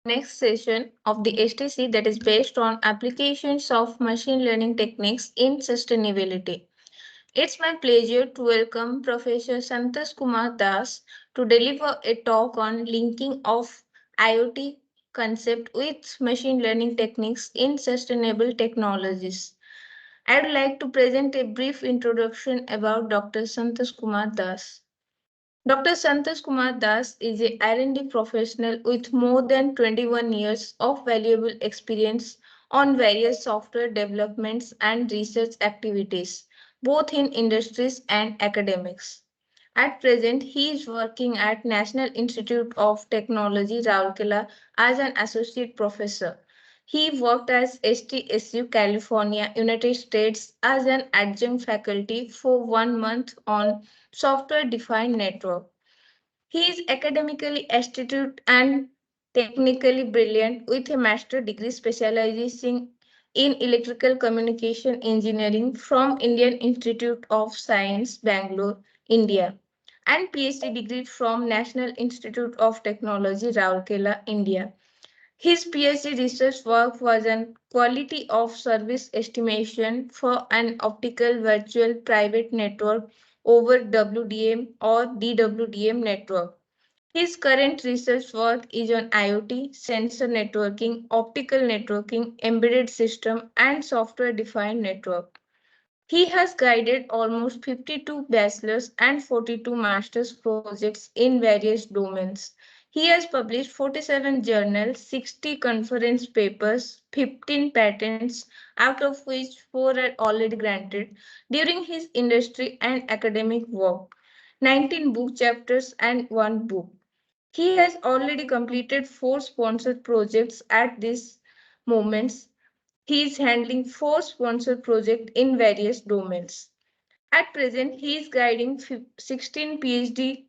next session of the STC that is based on applications of machine learning techniques in sustainability. It's my pleasure to welcome Professor Santos Kumar Das to deliver a talk on linking of IoT concept with machine learning techniques in sustainable technologies. I'd like to present a brief introduction about Dr. Santos Kumar Das. Dr. Santos Kumar Das is a R&D professional with more than 21 years of valuable experience on various software developments and research activities, both in industries and academics. At present, he is working at National Institute of Technology, Rourkela as an associate professor. He worked as STSU, California, United States as an adjunct faculty for 1 month on software-defined network. He is academically astute and technically brilliant with a master's degree specializing in electrical communication engineering from Indian Institute of Science, Bangalore, India, and PhD degree from National Institute of Technology, Rourkela, India. His PhD research work was on quality of service estimation for an optical virtual private network over WDM or DWDM network. His current research work is on IoT, sensor networking, optical networking, embedded system, and software-defined network. He has guided almost 52 bachelor's and 42 master's projects in various domains. He has published 47 journals, 60 conference papers, 15 patents, out of which 4 are already granted during his industry and academic work, 19 book chapters, and 1 book. He has already completed 4 sponsored projects at this moment. He is handling 4 sponsored projects in various domains. At present, he is guiding 16 PhD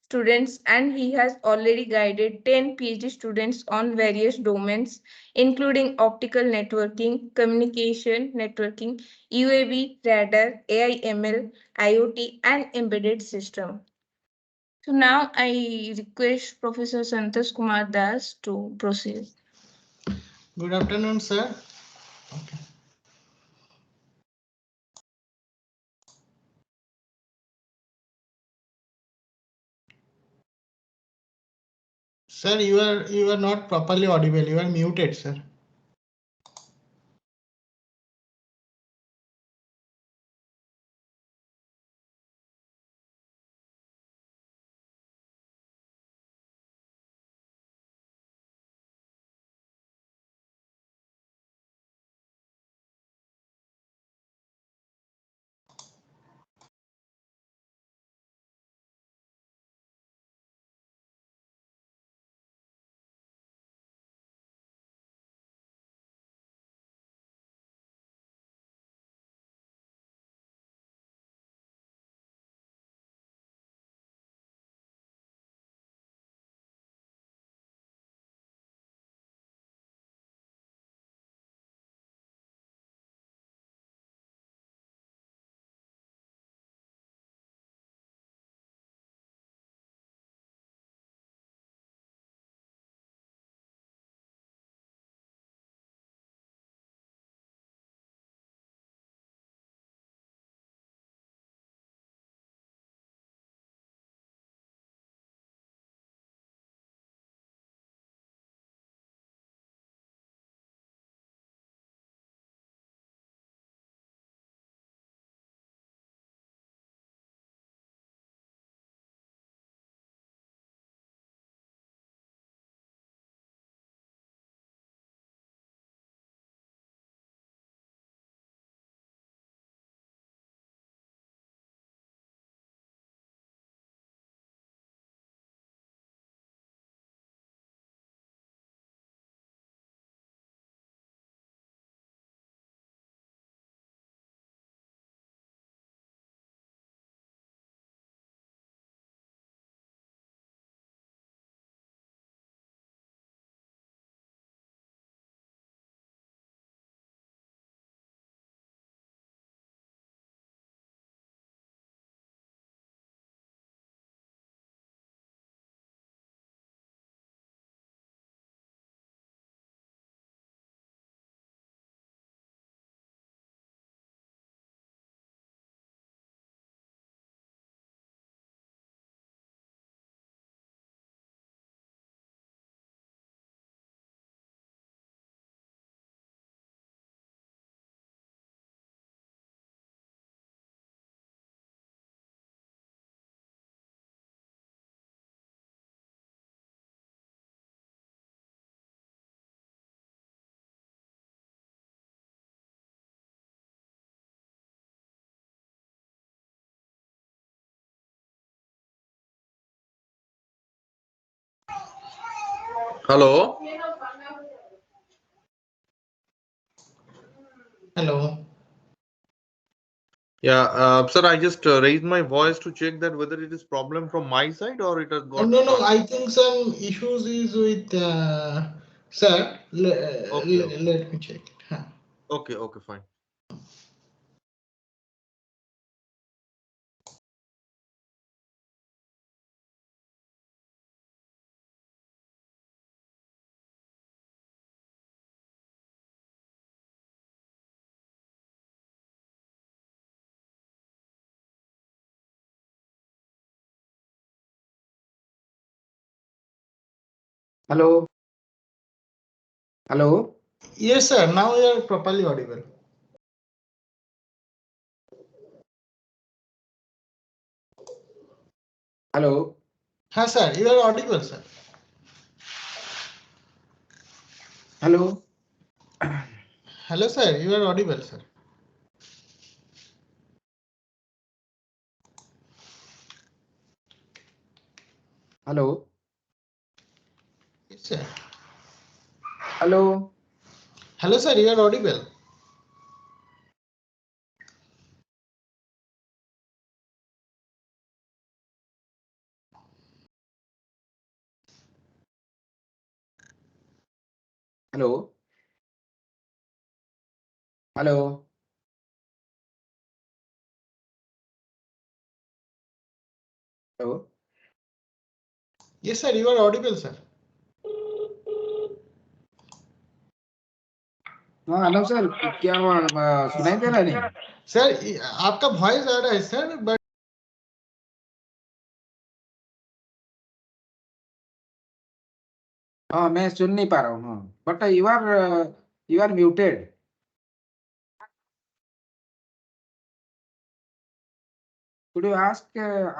students and he has already guided 10 PhD students on various domains, including optical networking, communication networking, UAV, radar, AI ML, IoT, and embedded system. So now I request Professor Santos Kumar Das to proceed. Good afternoon, sir. Okay. Sir, you are not properly audible. You are muted, sir. Hello. Hello. Yeah, sir, I just raised my voice to check that whether it is problem from my side or it has got No, no, cut. I think some issues is with sir. Okay, okay, Let me check it. Huh. okay, okay, fine. Hello, hello, Yes, sir. Now you are properly audible. hello, Huh, sir. You are audible, sir. hello, Hello, sir. You are audible, sir. hello, Yes, sir. hello, Hello, sir. You are audible. hello, hello, hello. Yes, sir. You are audible, sir. हाँ आलम sir क्या हुआ सुनाई दे रहा नहीं sir आपका voice आ रहा है sir but हाँ मैं सुन नहीं पा रहा हूँ हाँ but you are muted could you ask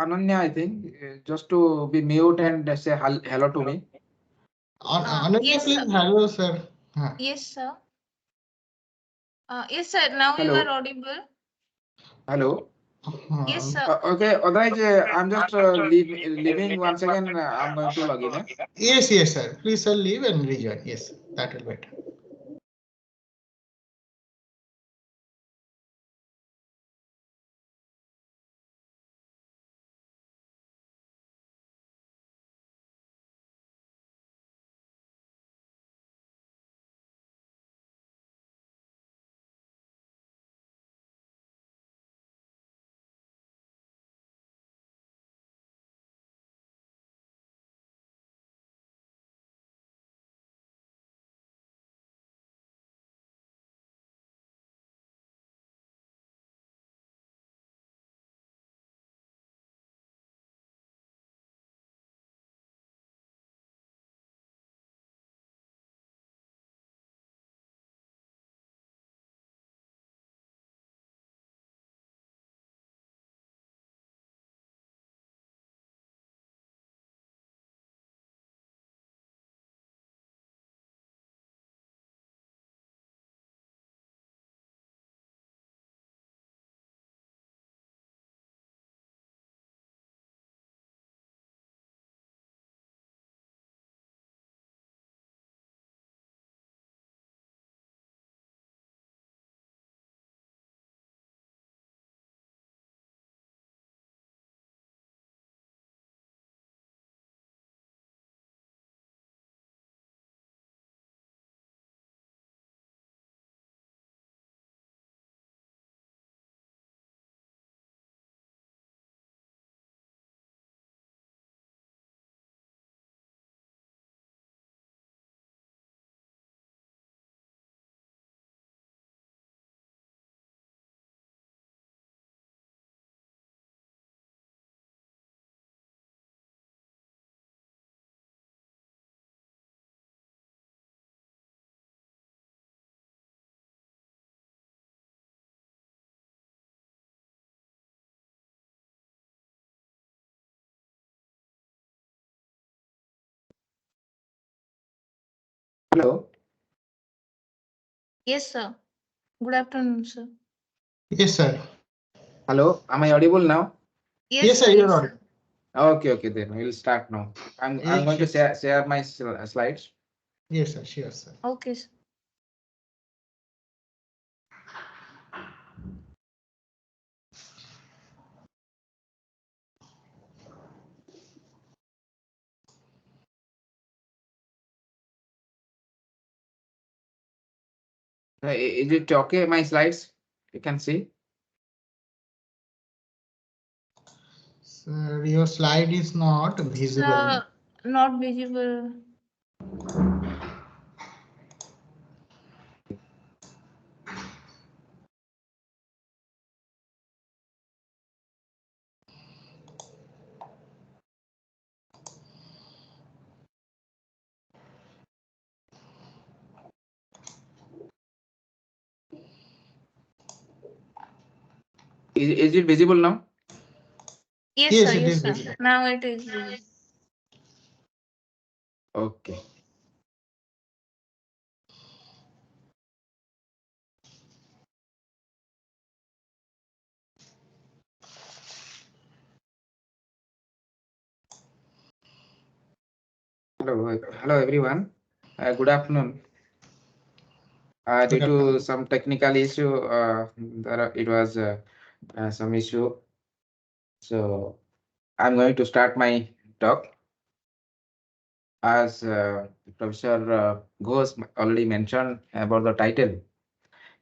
Ananya I think just to be mute and say hello to me Ananya, Yes, please sir. hello, sir. Huh. Yes, sir. Yes, sir. Now you are hello audible. hello Yes, sir. okay otherwise I'm just leaving once again I'm going to log in Yes, yes, sir. Please, sir, leave and rejoin. Yes, that will be better. hello Yes, sir. Good afternoon, sir. Yes, sir. hello am I audible now Yes, Yes, sir. sir. You Yes, are sir. audible. okay then we'll start now I'm going to Yes, sir. share my slides Yes, sir. Sure, sir. Okay, sir. Is it okay? My slides, you can see. Sir, your slide is not visible. Not visible. Is it visible now? Yes, Yes, sir. it Yes, is sir. visible. Now it is visible. Okay. Hello everyone. Good afternoon. Due Good to afternoon. some technical issue, it was some issue. So I'm going to start my talk. As Professor Ghosh already mentioned about the title,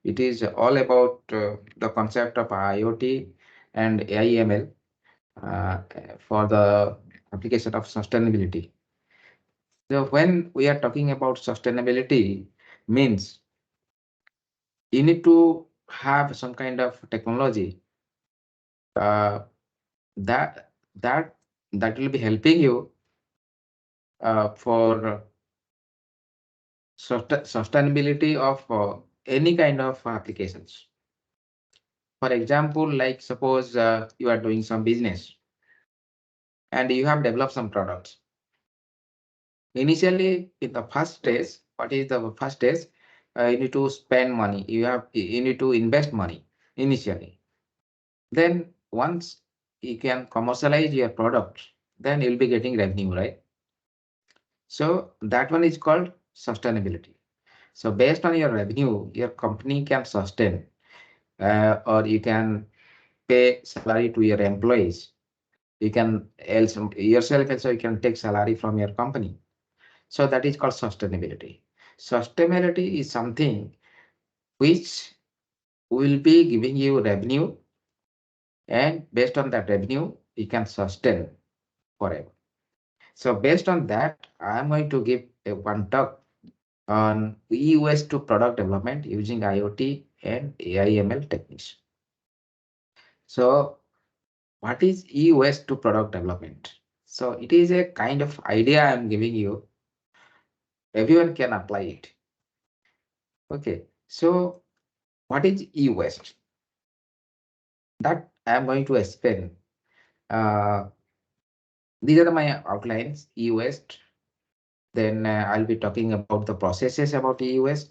it is all about the concept of IoT and AIML for the application of sustainability. So when we are talking about sustainability, means you need to have some kind of technology uh, that that that will be helping you for sustainability of any kind of applications. For example, like suppose you are doing some business and you have developed some products. Initially, in the first stage, what is the first stage? You need to spend money. You need to invest money initially. Then once you can commercialize your product, then you'll be getting revenue, right? So that one is called sustainability. So based on your revenue, your company can sustain, or you can pay salary to your employees. You can also yourself also you can take salary from your company. So that is called sustainability. Sustainability is something which will be giving you revenue, and based on that revenue, you can sustain forever. So based on that, I'm going to give a one talk on EUS to product development using IoT and AIML techniques. So what is EUS to product development? So it is a kind of idea I'm giving you. Everyone can apply it. Okay. So what is EUS? That I'm going to explain. Uh, these are my outlines, EUS. Then I'll be talking about the processes about EUS.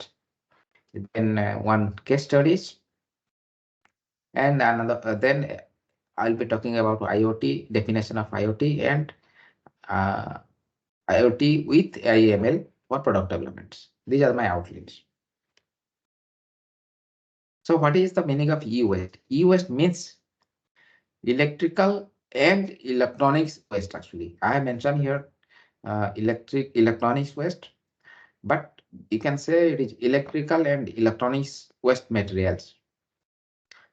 Then one case studies, and another. Then I'll be talking about IoT, definition of IoT, and uh, IoT with IML for product developments. These are my outlines. So what is the meaning of e-waste? E-waste means electrical and electronics waste. Actually, I have mentioned here electronics waste, but you can say it is electrical and electronics waste materials.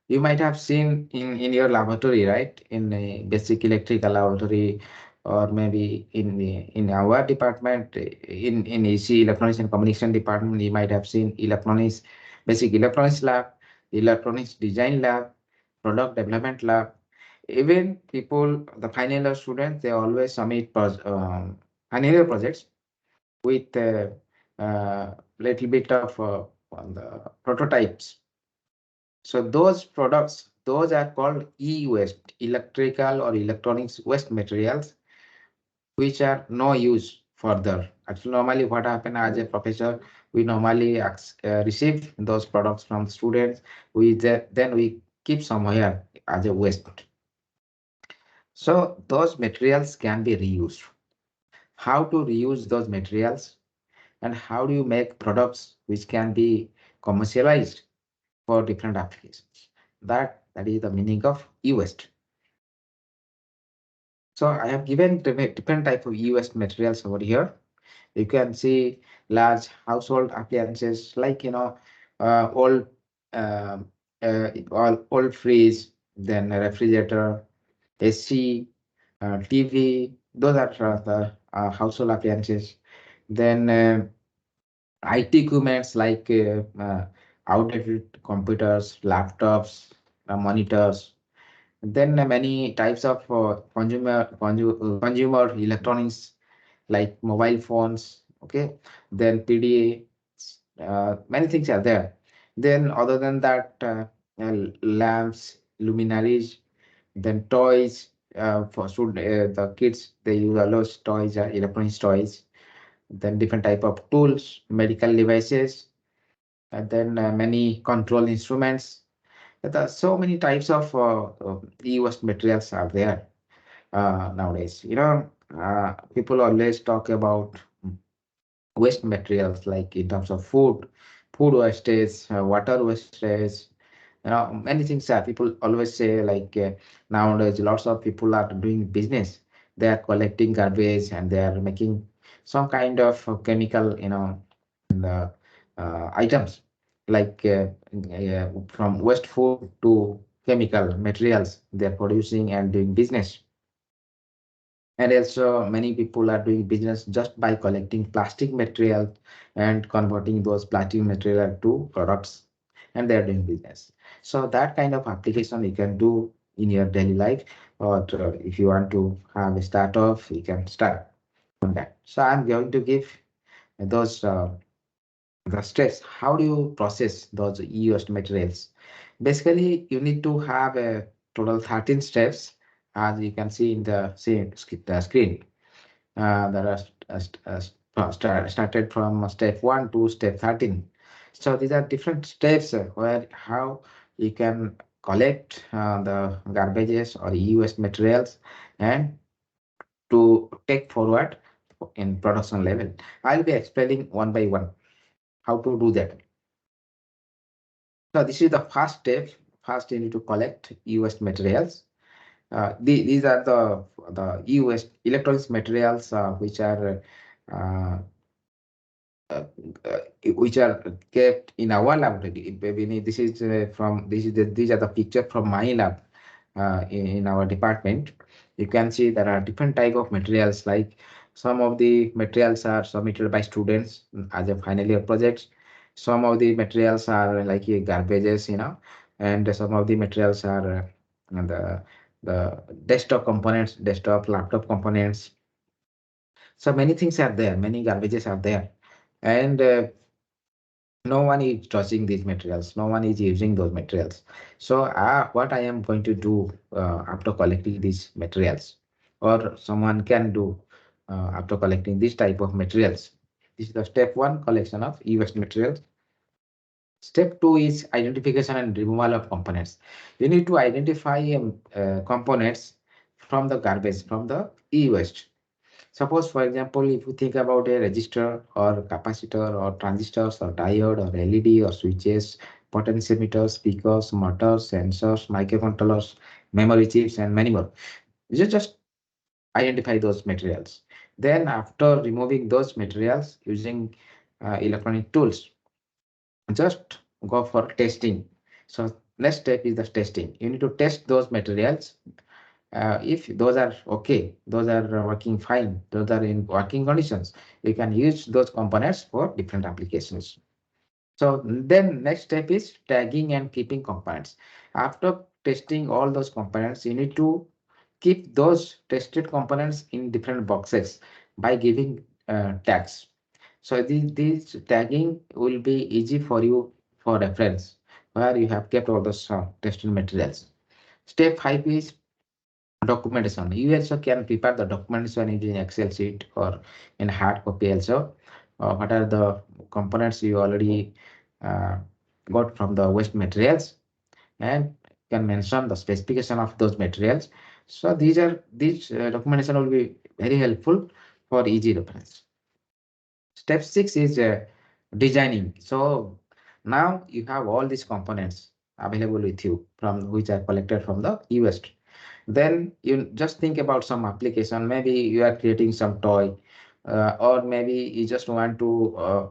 You might have seen in your laboratory, right? In a basic electrical laboratory, or maybe in our department, in AC electronics and communication department, you might have seen electronics, basic electronics lab, electronics design lab, product development lab. Even people, the final year students, they always submit final year projects with a little bit of on the prototypes. So those products, those are called e-waste, electrical or electronics waste materials, which are no use further. Actually, normally what happen as a professor, we normally receive those products from students. Then we keep somewhere as a waste. So those materials can be reused. How to reuse those materials? and how do you make products which can be commercialized for different applications. That is the meaning of e-waste. So I have given different type of e-waste materials over here. You can see large household appliances like old old fridge, then a refrigerator, AC, TV. Those are the household appliances. Then IT equipments like outdated computers, laptops, monitors. Then many types of consumer electronics like mobile phones. Okay, then PDA. Many things are there. Then other than that, lamps, luminaries, then toys for the kids. They use a lot of toys, electronics toys. Then different type of tools, medical devices, and then many control instruments. There are so many types of e-waste materials are there nowadays. People always talk about waste materials like in terms of food wastage, water wastage. Many things are people always say like nowadays lots of people are doing business. They are collecting garbage and they are making some kind of chemical, the items like from waste food to chemical materials they are producing and doing business. And also many people are doing business just by collecting plastic material and converting those plastic material to products, and they're doing business. So that kind of application you can do in your daily life, or if you want to have a startup, you can start on that. So I'm going to give those the steps. How do you process those e-waste materials? Basically, you need to have a total 13 steps, as you can see in the same screen. That are started from step 1 to step 13. So these are different steps where how you can collect the garbages or e-waste materials and to take forward in production level. I'll be explaining one by one how to do that. So this is the first step. First, you need to collect e-waste materials. These are the e-waste electronics materials which are uh, uh, uh, which are kept in our laboratory. This is these are the picture from my lab in our department. You can see there are different type of materials. Like some of the materials are submitted by students as a final year projects. Some of the materials are like garbages, and some of the materials are the desktop components, desktop laptop components. So many things are there, many garbages are there, and no one is touching these materials, no one is using those materials. So what I am going to do after collecting these materials, or someone can do after collecting this type of materials. This is the step 1, collection of e-waste materials. Step 2 is identification and removal of components. You need to identify components from the garbage, from the e-waste. Suppose, for example, if you think about a resistor or capacitor or transistors or diode or LED or switches, potentiometers, speakers, motors, sensors, microcontrollers, memory chips, and many more. You just identify those materials. Then after removing those materials using electronic tools, just go for testing. So next step is the testing. You need to test those materials. If those are okay, those are working fine, those are in working conditions, you can use those components for different applications. So then next step is tagging and keeping components. After testing all those components, you need to keep those tested components in different boxes by giving tags. So this tagging will be easy for you for reference, where you have kept all those tested materials. Step 5 is documentation. You also can prepare the documentation in Excel sheet or in hard copy also. What are the components you already uh, got from the waste materials, and can mention the specification of those materials. So these documentation will be very helpful for easy reference. step 6 is designing. So now you have all these components available with you from which are collected from the US. Then you just think about some application. Maybe you are creating some toy, or maybe you just want to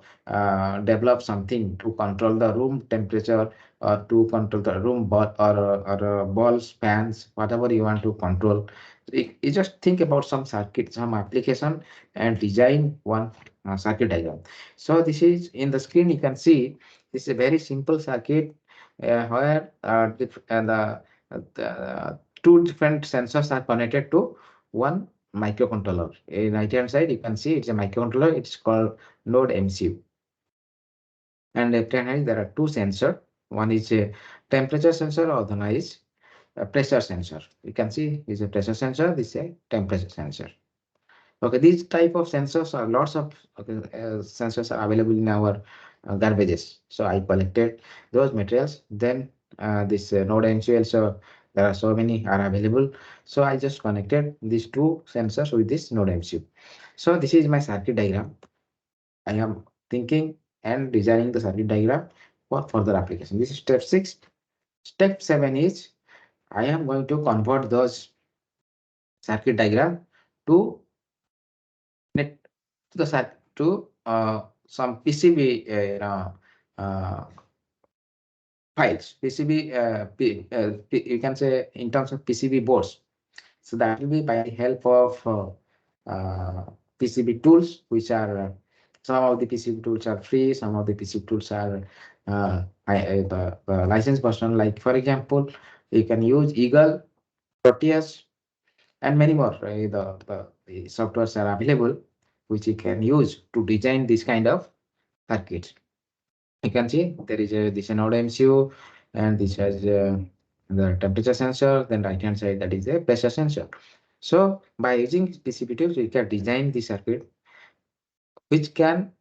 develop something to control the room temperature, or to control the room ball, or balls, fans, whatever you want to control. You just think about some circuit, some application, and design one circuit diagram. So this is in the screen. You can see this is a very simple circuit where the two different sensors are connected to one microcontroller. In right hand side, you can see it's a microcontroller. It's called node MCU. And left hand side, there are two sensors. One is a temperature sensor, other one is a pressure sensor. You can see this is a pressure sensor. This is a temperature sensor. Okay, these type of sensors are lots of sensors are available in our garbages. So I collected those materials. Then this node MCU also there are so many are available. So I just connected these two sensors with this node MCU. So this is my circuit diagram. I am thinking and designing the circuit diagram for further application. This is step 6. Step 7 is I am going to convert those circuit diagram to net to the site to some PCB uh, files, PCB you can say in terms of PCB boards. So that will be by the help of PCB tools, which are some of the PCB tools are free, some of the PCB tools are the licensed version. Like for example, you can use Eagle, Proteus, and many more. Right? The softwares are available which you can use to design this kind of circuits. You can see there is a this node MCU, and this has the temperature sensor. Then right hand side, that is a pressure sensor. So by using PCB tools, we can design the circuit which can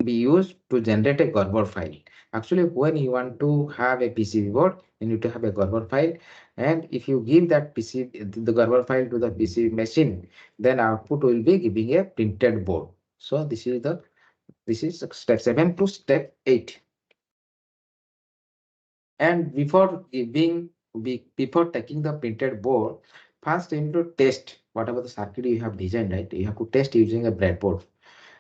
be used to generate a Gerber file. Actually, when you want to have a PCB board, you need to have a Gerber file. And if you give that PCB, the Gerber file to the PCB machine, then output will be giving a printed board. So this is step 7 to step 8. And before taking the printed board, first you need to test whatever the circuit you have designed, right? You have to test using a breadboard.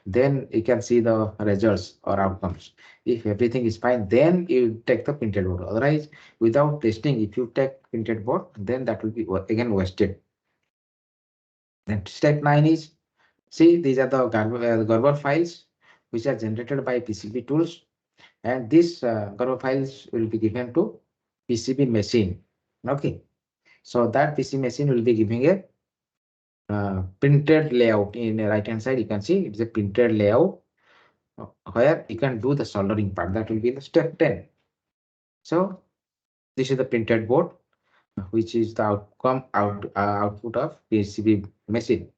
Then you can see the results or outcomes. If everything is fine, then you take the printed board. Otherwise, without testing, if you take printed board, then that will be again wasted. Then step 9 is, see, these are the Gerber files which are generated by PCB tools, and these Gerber files will be given to PCB machine. Okay, so that PC machine will be giving a printed layout. In the right hand side, you can see it's a printed layout where you can do the soldering part. That will be the step 10. So this is the printed board, which is the output of PCB machine.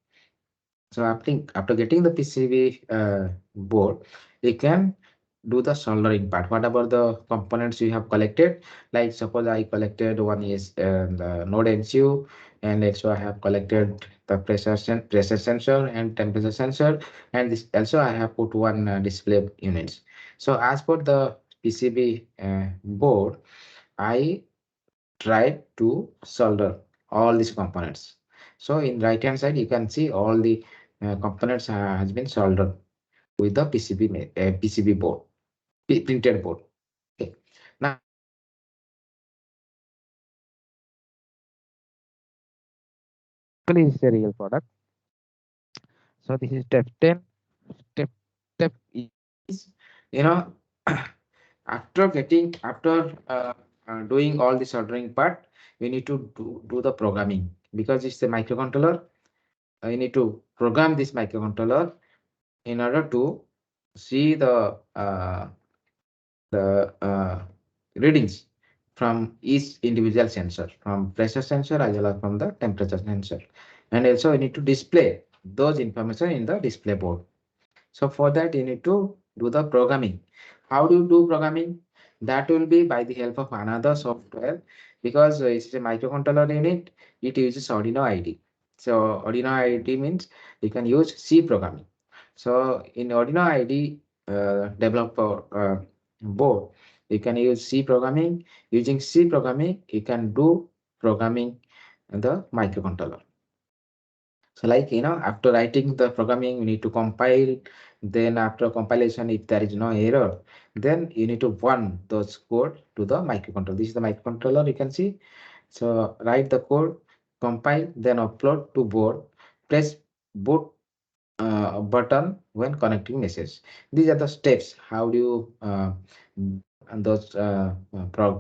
So after getting the PCB board, you can do the soldering part. Whatever the components you have collected, like suppose I collected one is the node MCU, and also I have collected the pressure sensor and temperature sensor, and this also I have put one display units. So as per the PCB board, I tried to solder all these components. So in right hand side, you can see all the components has been soldered with the PCB board, printed board. Okay. Now this is a real product. So this is step 10. Step is, you know, after doing all the soldering part, we need to do the programming, because it's a microcontroller. You need to program this microcontroller in order to see the readings from each individual sensor, from pressure sensor as well as from the temperature sensor. And also you need to display those information in the display board. So for that, you need to do the programming. How do you do programming? That will be by the help of another software, because it's a microcontroller unit. It uses Arduino IDE. So Arduino IDE means you can use C programming. So in Arduino IDE developer board, you can use C programming. Using C programming, you can do programming in the microcontroller. So like, after writing the programming, you need to compile. Then after compilation, if there is no error, then you need to run those code to the microcontroller. This is the microcontroller, you can see. So write the code, compile, then upload to board, press boot button when connecting message. These are the steps. How do you and those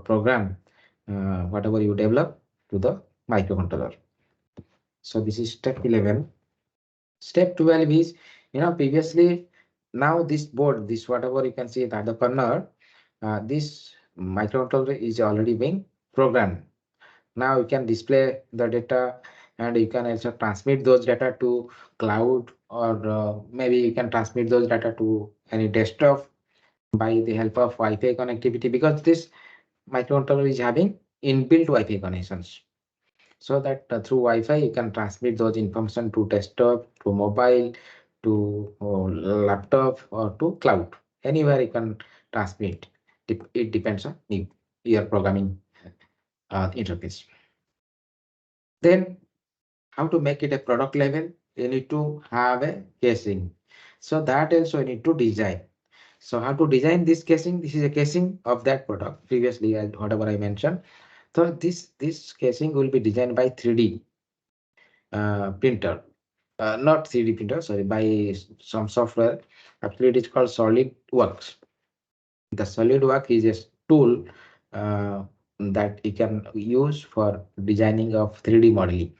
program whatever you develop to the microcontroller. So this is step 11. Step 12 is, previously, now this board, this whatever you can see at the corner, this microcontroller is already being programmed. Now you can display the data, and you can also transmit those data to cloud, or maybe you can transmit those data to any desktop by the help of Wi-Fi connectivity, because this microcontroller is having inbuilt Wi-Fi connections. So that through Wi-Fi you can transmit those information to desktop, to mobile, to laptop, or to cloud. Anywhere you can transmit. It depends on your programming interface. Then how to make it a product level? You need to have a casing. So that also you need to design. So how to design this casing? This is a casing of that product. Previously, whatever I mentioned. So this casing will be designed by 3D printer. Not 3D printer, sorry, by some software. Actually, it is called SolidWorks. The SolidWorks is a tool that you can use for designing of 3D modeling.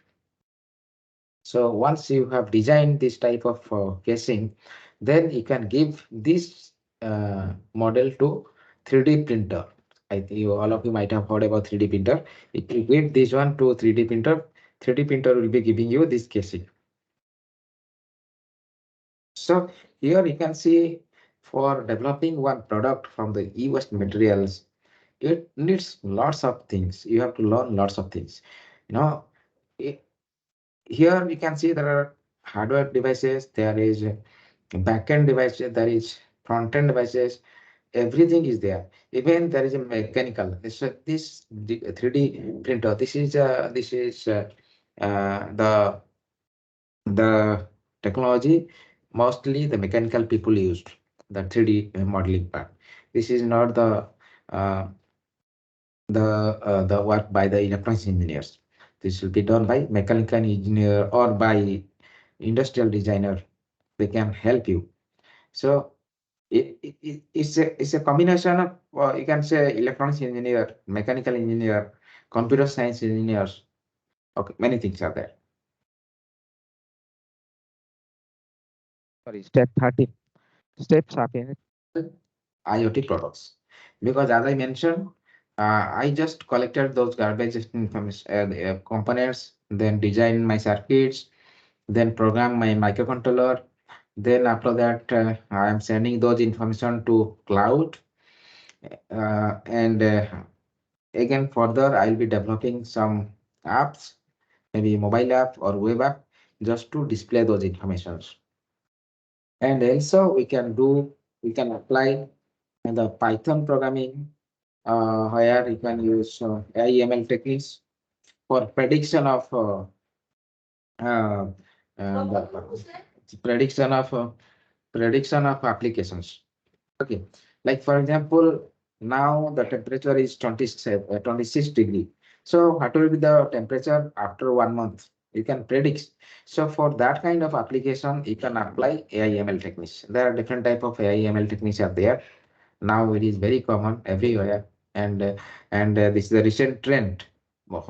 So once you have designed this type of casing, then you can give this model to 3D printer. I think all of you might have heard about 3D printer. If you give this one to 3D printer, 3D printer will be giving you this casing. So here you can see, for developing one product from the e-waste materials, it needs lots of things. You have to learn lots of things. You know, it, here you can see there are hardware devices, there is back-end devices, there is front-end devices, everything is there. Even there is a mechanical. This 3D printer, this is the technology mostly the mechanical people used, the 3D modeling part. This is not uh, the work by the electronics engineers. This will be done by mechanical engineer or by industrial designer. They can help you. So it's a combination of you can say electronics engineer, mechanical engineer, computer science engineers. Okay, many things are there. Sorry, step 30. Steps are in IoT products. Because as I mentioned, I just collected those garbage information, components, then design my circuits, then program my microcontroller. Then after that, I am sending those information to cloud. And again, further, I'll be developing some apps, maybe mobile app or web app, just to display those informations. And also we can apply the Python programming, where you can use AML techniques for uh, the prediction of applications. Okay, like for example, now the temperature is 26 degree. So what will be the temperature after 1 month? You can predict. So for that kind of application, you can apply AIML techniques. There are different type of AIML techniques are there. Now it is very common everywhere, and this is the recent trend.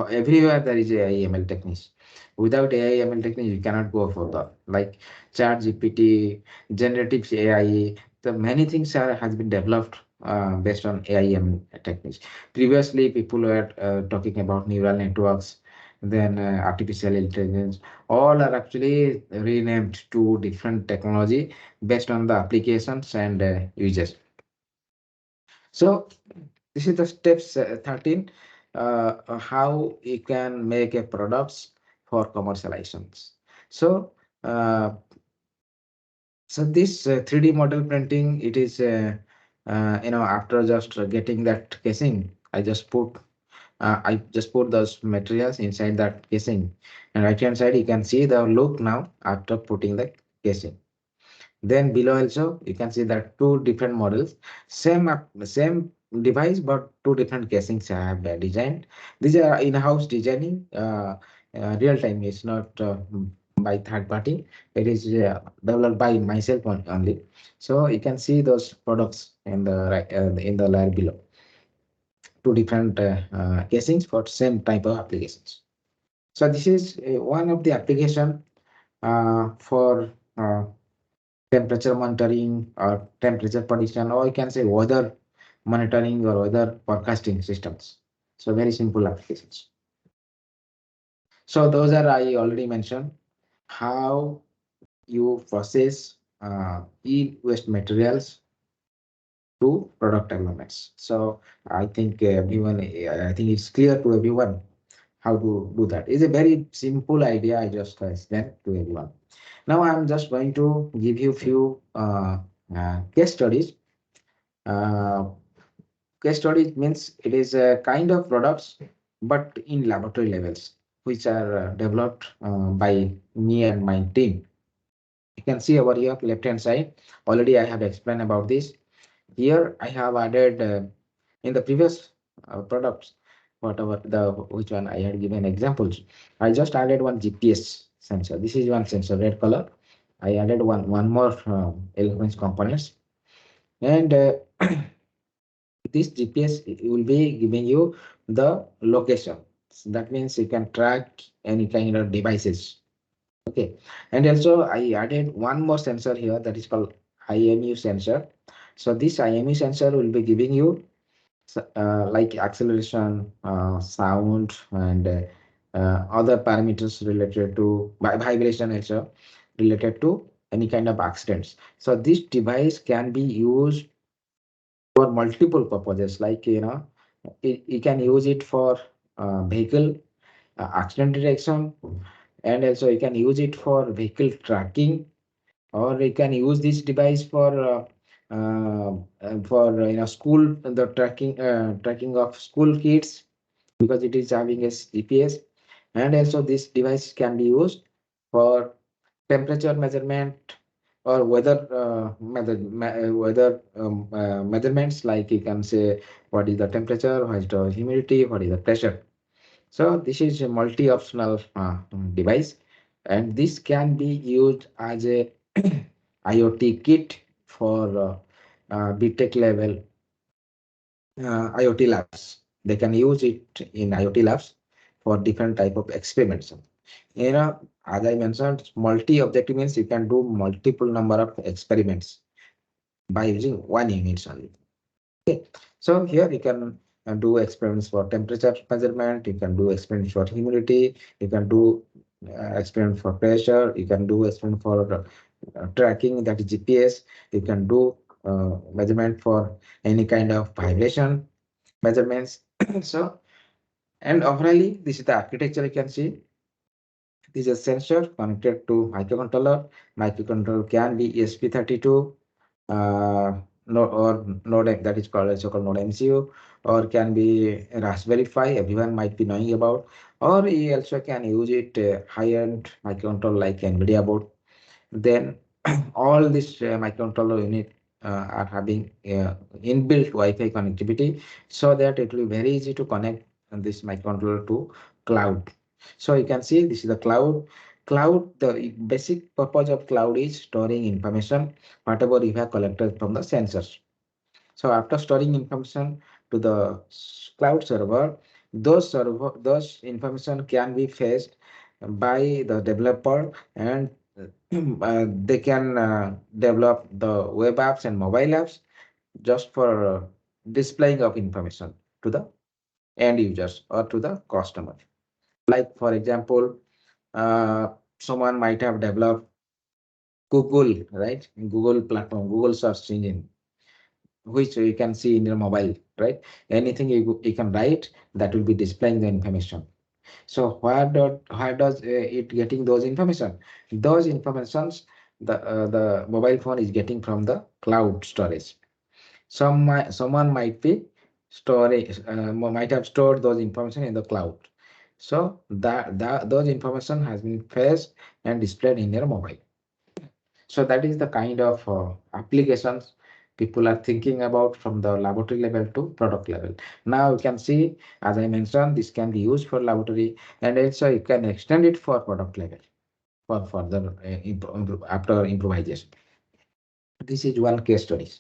Everywhere there is AI/ML techniques. Without AI/ML techniques, you cannot go further. Like Chat GPT, generative AI, the many things has been developed based on AI/ML techniques. Previously, people were talking about neural networks, then artificial intelligence. All are actually renamed to different technology based on the applications and users. So this is the steps 13, how you can make a products for commercializations. So uh, So this 3D model printing, it is, after just getting that casing, I just put those materials inside that casing. And right hand side, you can see the look now after putting the casing. Then below also, you can see that two different models, same device, but two different casings I have designed. These are in-house designing, real time. It's not by third party. It is developed by myself only. So you can see those products in the right in the layer below. Two different casings for same type of applications. So this is one of the application for temperature monitoring or temperature prediction, or you can say weather monitoring or weather forecasting systems. So very simple applications. So those are, I already mentioned how you process e-waste materials to product elements. So I think I think it's clear to everyone how to do that. It's a very simple idea I just explained to everyone. Now I'm just going to give you few case studies. Uh, Case studies means it is a kind of products, but in laboratory levels, which are developed by me and my team. You can see over here, left hand side. Already I have explained about this. Here I have added in the previous products, whatever the which one I had given examples. I just added one GPS sensor. This is one sensor, red color. I added one more elements components, and this GPS will be giving you the location. So that means you can track any kind of devices. Okay, and also I added one more sensor here that is called IMU sensor. So this IMU sensor will be giving you like acceleration, sound, and other parameters related to vibration also related to any kind of accidents. So this device can be used for multiple purposes, like you can use it for vehicle accident detection, and also you can use it for vehicle tracking, or you can use this device for school, the tracking of school kids, because it is having a GPS. And also this device can be used for temperature measurement or weather measurements, like you can say what is the temperature, what is the humidity, what is the pressure. So this is a multi-optional device, and this can be used as a IoT kit for BTech level IoT labs. They can use it in IoT labs for different type of experiments. As I mentioned, multi-objective means you can do multiple number of experiments by using one unit only. Okay, so here you can do experiments for temperature measurement, you can do experiments for humidity, you can do experiment for pressure, you can do experiment for tracking, that is GPS, you can do measurement for any kind of vibration measurements. So, and overall, this is the architecture you can see. This is a sensor connected to microcontroller. Microcontroller can be ESP32, node or node that is called also called node MCU, or can be Raspberry Pi. Everyone might be knowing about, or you also can use it high-end microcontroller like NVIDIA board. Then all this microcontroller unit are having inbuilt Wi-Fi connectivity, so that it will be very easy to connect this microcontroller to cloud. So you can see this is the cloud. Cloud, the basic purpose of cloud is storing information, whatever you have collected from the sensors. So after storing information to the cloud server, those information can be fetched by the developer, and they can develop the web apps and mobile apps just for displaying of information to the end users or to the customer. Like for example, uh, someone might have developed Google, right? Google platform, Google search engine, which you can see in your mobile, right? Anything you can write, that will be displaying the information. So where does it getting those information? Those informations the mobile phone is getting from the cloud storage. Someone might be storage might have stored those information in the cloud. So that those information has been fetched and displayed in your mobile. So that is the kind of applications people are thinking about from the laboratory level to product level. Now you can see, as I mentioned, this can be used for laboratory, and also you can extend it for product level for further after improvisation. This is one case study.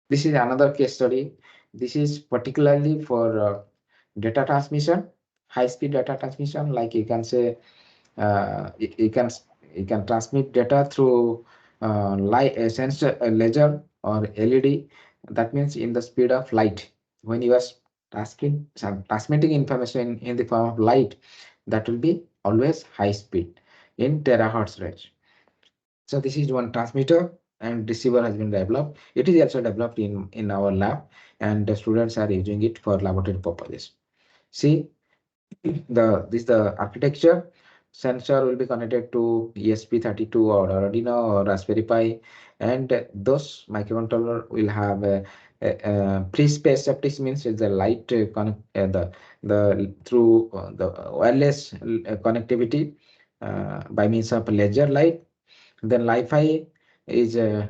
This is another case study. This is particularly for data transmission, high-speed data transmission. Like you can say, you can transmit data through light, sensor, laser or LED. That means in the speed of light. When you are transmitting information in the form of light, that will be always high speed in terahertz range. So this is one transmitter and receiver has been developed. It is also developed in our lab, and the students are using it for laboratory purposes. See, this is the architecture. Sensor will be connected to ESP32 or Arduino or Raspberry Pi, and those microcontroller will have a free space optics, means it's the light connect the through the wireless connectivity by means of laser light. Then Li-Fi is the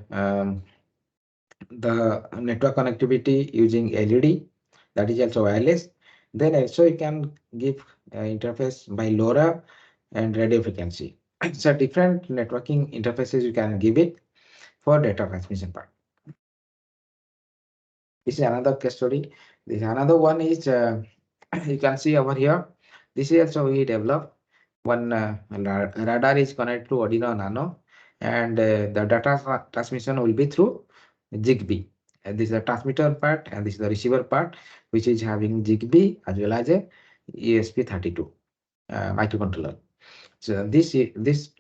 network connectivity using LED, that is also wireless. Then also you can give interface by LoRa and radio frequency. So different networking interfaces you can give it for data transmission part. This is another case study. This another one is you can see over here. This is also we developed one radar is connected to Arduino Nano, and the data transmission will be through Zigbee. And this is the transmitter part, and this is the receiver part, which is having Zigbee as well as a ESP32 microcontroller. So this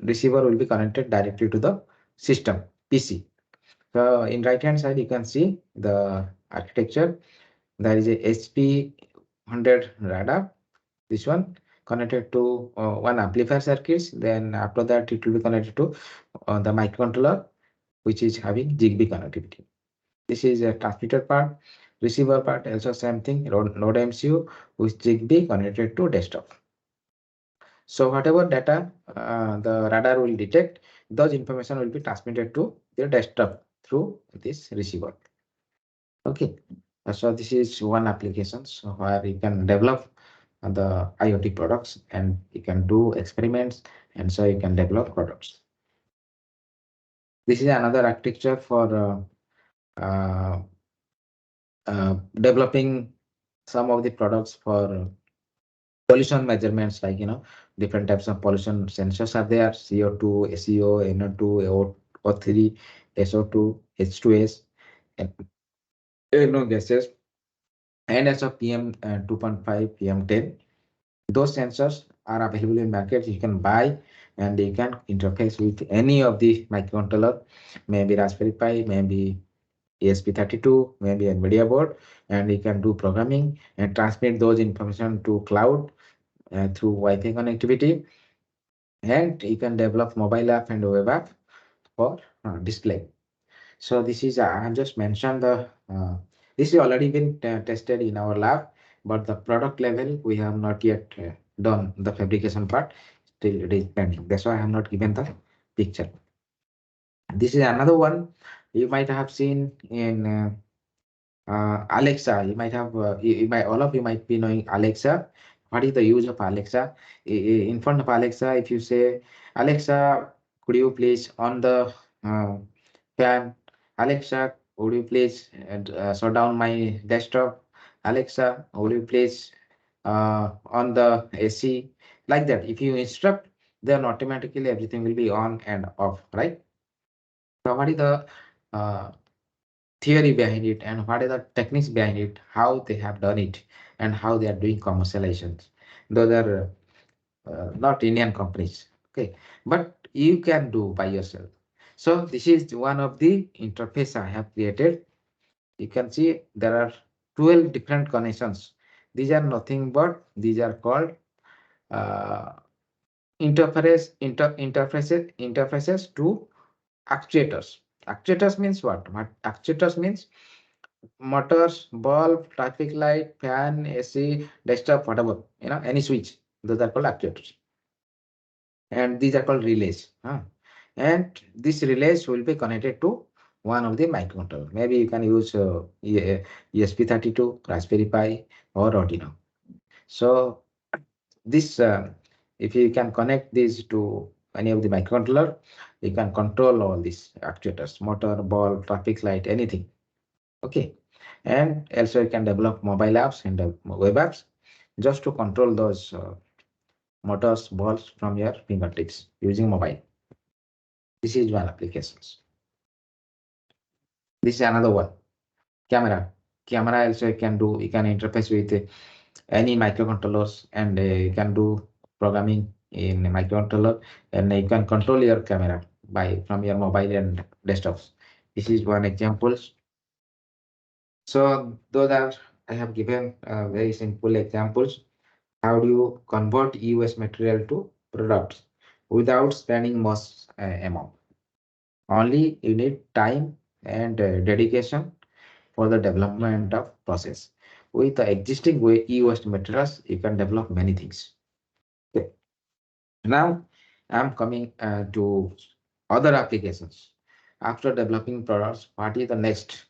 receiver will be connected directly to the system PC. So in right hand side, you can see the architecture. There is a SP100 radar. This one connected to one amplifier circuits. Then after that, it will be connected to the microcontroller, which is having Zigbee connectivity. This is a transmitter part. Receiver part also same thing. Node MCU with Zigbee connected to desktop. So whatever data the radar will detect, those information will be transmitted to the desktop through this receiver. Okay, so this is one application where you can develop the IoT products and you can do experiments, and so you can develop products. This is another architecture for developing some of the products for pollution measurements, like different types of pollution sensors are there: CO2, SEO, NO2, O3, SO2, H2S, and gases, and also PM 2.5, PM10. Those sensors are available in market. You can buy and you can interface with any of the microcontroller, maybe Raspberry Pi, maybe ESP32, maybe NVIDIA board, and you can do programming and transmit those information to cloud through Wi-Fi connectivity, and you can develop mobile app and web app for display. So this is I have just mentioned the this is already been tested in our lab, but the product level we have not yet done the fabrication part. Still it is pending. That's why I have not given the picture. This is another one you might have seen in Alexa. You might have all of you might be knowing Alexa. What is the use of Alexa? In front of Alexa, if you say, Alexa, could you please on the fan? Alexa, would you please shut down my desktop? Alexa, would you please on the AC? Like that. If you instruct, then automatically everything will be on and off, right? So what is the theory behind it, and what are the techniques behind it, how they have done it, and how they are doing commercializations? Those are not Indian companies, okay, but you can do by yourself. So this is one of the interface I have created. You can see there are 12 different connections. These are nothing but these are called uh, interfaces to actuators. Actuators means what? Actuators means motors, bulb, traffic light, fan, AC, desktop, whatever, any switch. Those are called actuators. And these are called relays. And this relays will be connected to one of the microcontroller. Maybe you can use ESP32, Raspberry Pi, or Arduino. So this, if you can connect these to any of the microcontroller, you can control all these actuators, motor, bulb, traffic light, anything. Okay. And also you can develop mobile apps and web apps just to control those motors, balls from your fingertips using mobile. This is one applications. This is another one. Camera. Camera also you can interface with any microcontrollers, and you can do programming in a microcontroller, and you can control your camera from your mobile and desktops. This is one example. So those are, I have given very simple examples. How do you convert US material to products without spending much amount? Only you need time and dedication for the development of process. With the existing e-waste materials, you can develop many things. Okay. Now, I'm coming to other applications. After developing products, what is the next?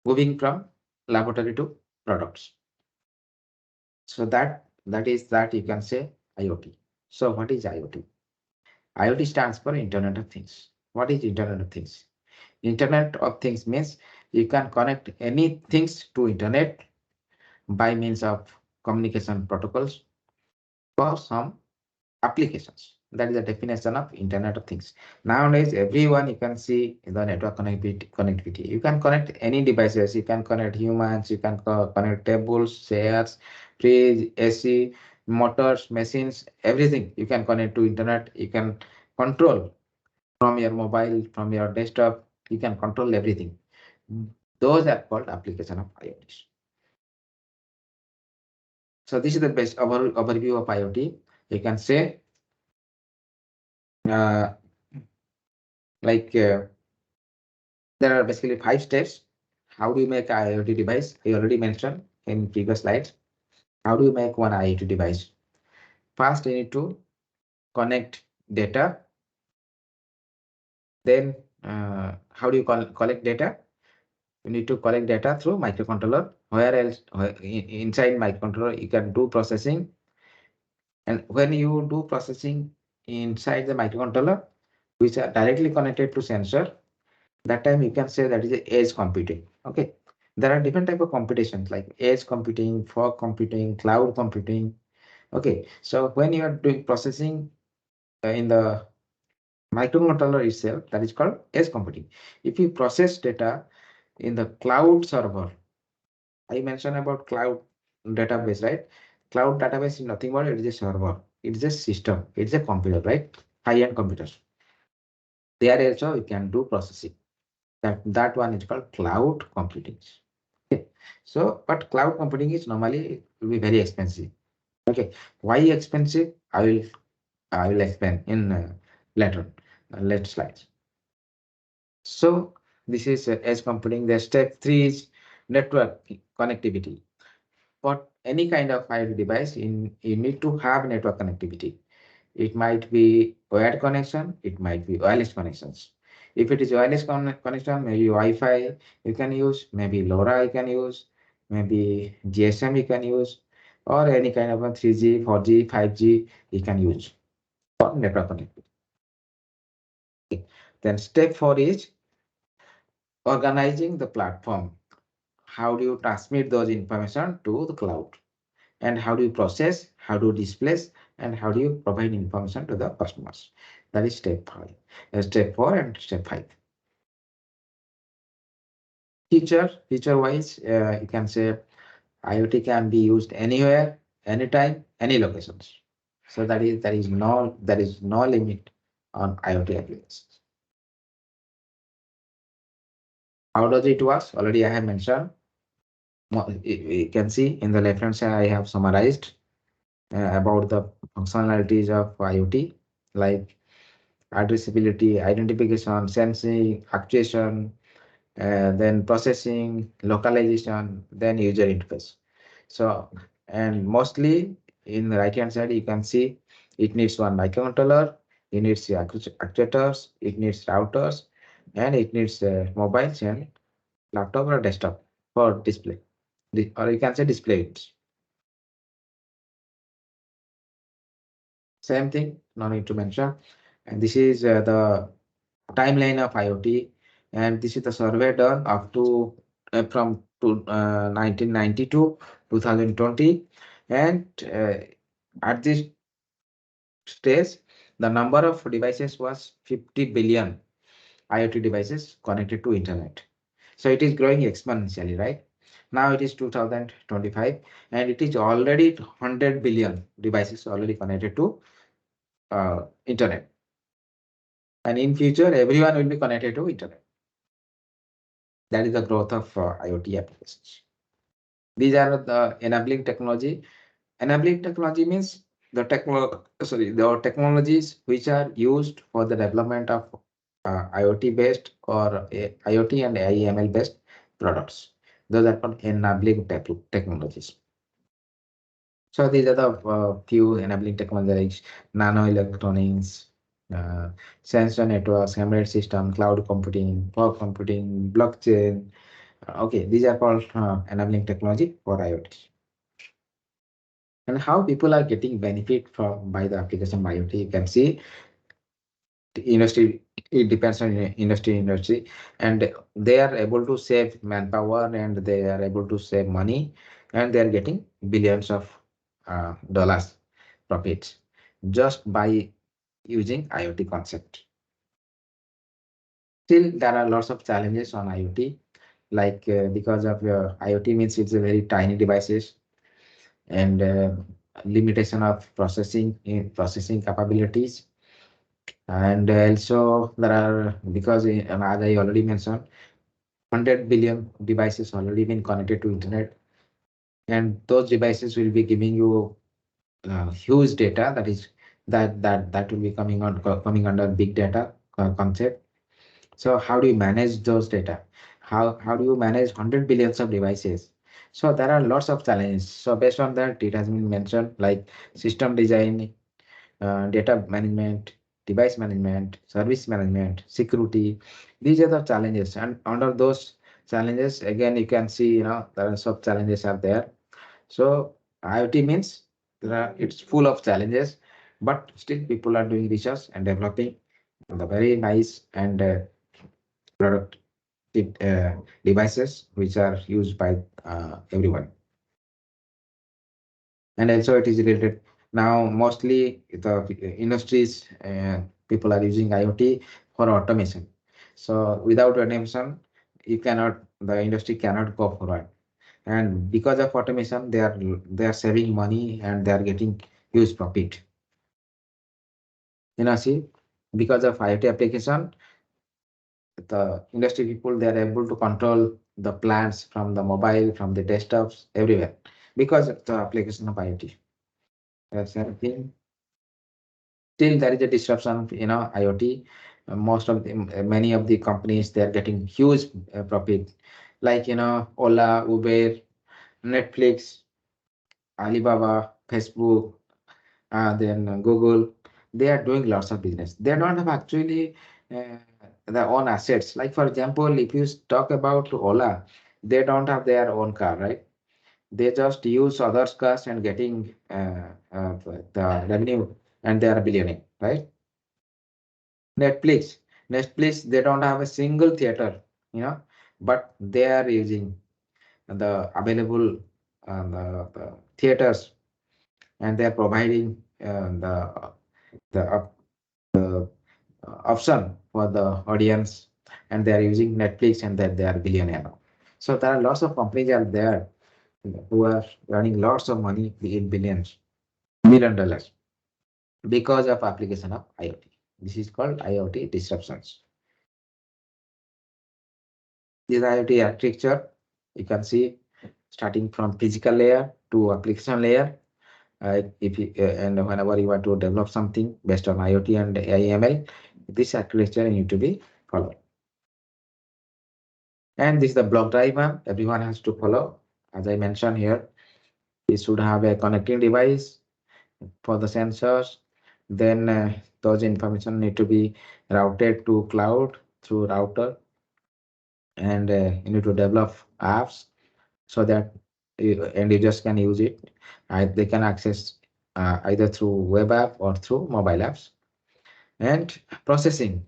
Moving from laboratory to products. So that you can say IoT. So what is IoT? IoT stands for Internet of Things. What is Internet of Things? Internet of Things means you can connect any things to internet by means of communication protocols for some applications. That is the definition of Internet of Things. Nowadays, everyone you can see the network connectivity. You can connect any devices. You can connect humans. You can connect tables, chairs, fridge, AC, motors, machines, everything. You can connect to internet. You can control from your mobile, from your desktop. You can control everything. Those are called application of IoT. So this is the best overview of IoT. You can say uh, like there are basically 5 steps. How do you make an IoT device? I already mentioned in previous slides. How do you make one IoT device? First, you need to connect data. Then, how do you collect data? You need to collect data through microcontroller. Where else? Inside microcontroller, you can do processing. And when you do processing inside the microcontroller, which are directly connected to sensor, that time you can say that is edge computing. Okay. There are different type of computations like edge computing, fog computing, cloud computing. Okay. So when you are doing processing in the microcontroller itself, that is called edge computing. If you process data in the cloud server, I mentioned about cloud database, right? Cloud database is nothing but it is a server. It is a system. It's a computer, right? High-end computers. There also you can do processing. That one is called cloud computing. Okay. So, but cloud computing is normally will be very expensive. Okay. Why expensive? I will explain in later slides. So this is edge computing. The step 3 is network connectivity. For any kind of IoT device, you need to have network connectivity. It might be wired connection, it might be wireless connections. If it is wireless connection, maybe Wi-Fi you can use, maybe LoRa you can use, maybe GSM you can use, or any kind of a 3G, 4G, 5G you can use for network connectivity. Okay. Then step 4 is organizing the platform. How do you transmit those information to the cloud? And how do you process, how do you displace, and how do you provide information to the customers? That is step 5, step 4 and step 5. Feature wise, you can say IoT can be used anywhere, anytime, any locations. So there is no limit on IoT applications. How does it work? Already I have mentioned. You can see in the left hand side I have summarized about the functionalities of IoT, like addressability, identification, sensing, actuation, then processing, localization, then user interface. So, and mostly in the right hand side, you can see it needs one microcontroller, it needs the actuators, it needs routers, and it needs mobiles and laptop or desktop for display. Or you can say display it. Same thing, no need to mention. And this is the timeline of IoT, and this is the survey done up to from 1990 to 2020, and at this stage, the number of devices was 50 billion IoT devices connected to internet. So it is growing exponentially, right? Now it is 2025, and it is already 100 billion devices already connected to internet. And in future, everyone will be connected to internet. That is the growth of IoT applications. These are the enabling technology. Enabling technology means the technologies which are used for the development of IoT based or IoT and AML based products. Those are called enabling technologies. So these are the few enabling technologies like nano electronics, uh, sensor networks, embedded system, cloud computing, fog computing, blockchain. Okay, these are called enabling technology for IoT. And how people are getting benefit from by the application of IoT, you can see the industry, it depends on industry, and they are able to save manpower and they are able to save money, and they are getting billions of dollars profits just by using IoT concept. Still, there are lots of challenges on IoT, like because of IoT means it's a very tiny devices, and limitation of processing capabilities, and also there are, because as I already mentioned, 100 billion devices already been connected to internet, and those devices will be giving you huge data, that is that will be coming under big data concept. So how do you manage those data? How do you manage 100 billions of devices? So there are lots of challenges. So based on that, it has been mentioned like system design, data management, device management, service management, security. These are the challenges, and under those challenges, again, you can see, there are some challenges are there. So IoT means it's full of challenges, but still people are doing research and developing the very nice and product devices which are used by everyone. And also it is related now, mostly the industries, people are using IoT for automation. So without automation, the industry cannot go forward. And because of automation, they are saving money and they are getting huge profit. See, because of IoT application, the industry people, they are able to control the plants from the mobile, from the desktops, everywhere, because of the application of IoT. That's everything. Still, there is a disruption of IoT. Most of the many of the companies, they are getting huge profit, like Ola, Uber, Netflix, Alibaba, Facebook, then Google. They are doing lots of business. They don't have actually their own assets. Like for example, if you talk about Ola, they don't have their own car, right? They just use others' cars and getting the revenue, and they are billionaire, right? Netflix. Netflix, they don't have a single theater, but they are using the available the theaters, and they are providing the option for the audience, and they are using Netflix, and that they are billionaire now. So there are lots of companies are there who are earning lots of money in billions, $1 million, because of application of IoT. This is called IoT disruptions. This IoT architecture, you can see starting from physical layer to application layer. If you, and whenever you want to develop something based on IoT and AML, This architecture need to be followed. And this is the block diagram everyone has to follow. As I mentioned here, we should have a connecting device for the sensors. Then those information need to be routed to cloud through router, and you need to develop apps so that end users can use it. They can access either through web app or through mobile apps. And processing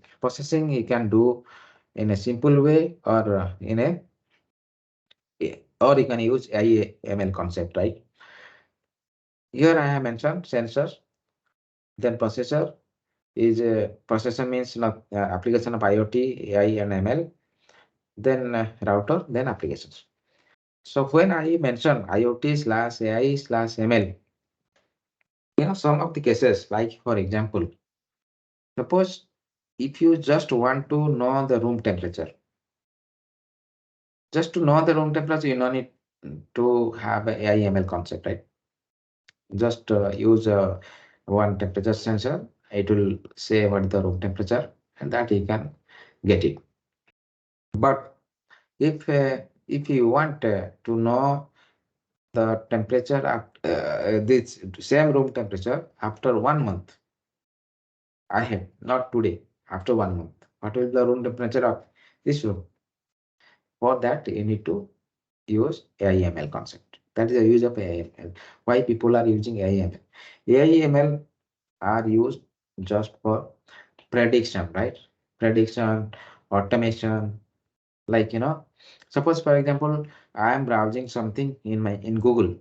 you can do in a simple way, or or you can use AML concept, right? Here I have mentioned sensors, then processor is processor means application of IoT, AI, and ML, then router, then applications. So when I mention IoT slash AI slash ML, some of the cases, like for example, suppose if you just want to know the room temperature, just to know the room temperature, you don't need to have a AI ML concept, right? Just use one temperature sensor. It will say what the room temperature, and that you can get it. But if you want to know the temperature this same room temperature after 1 month ahead, not today, after 1 month, what will the room temperature of this room? For that, you need to use AIML concept. That is the use of AIML. Why people are using AIML? AIML are used just for prediction, right? Prediction, automation, like suppose for example, I am browsing something in Google.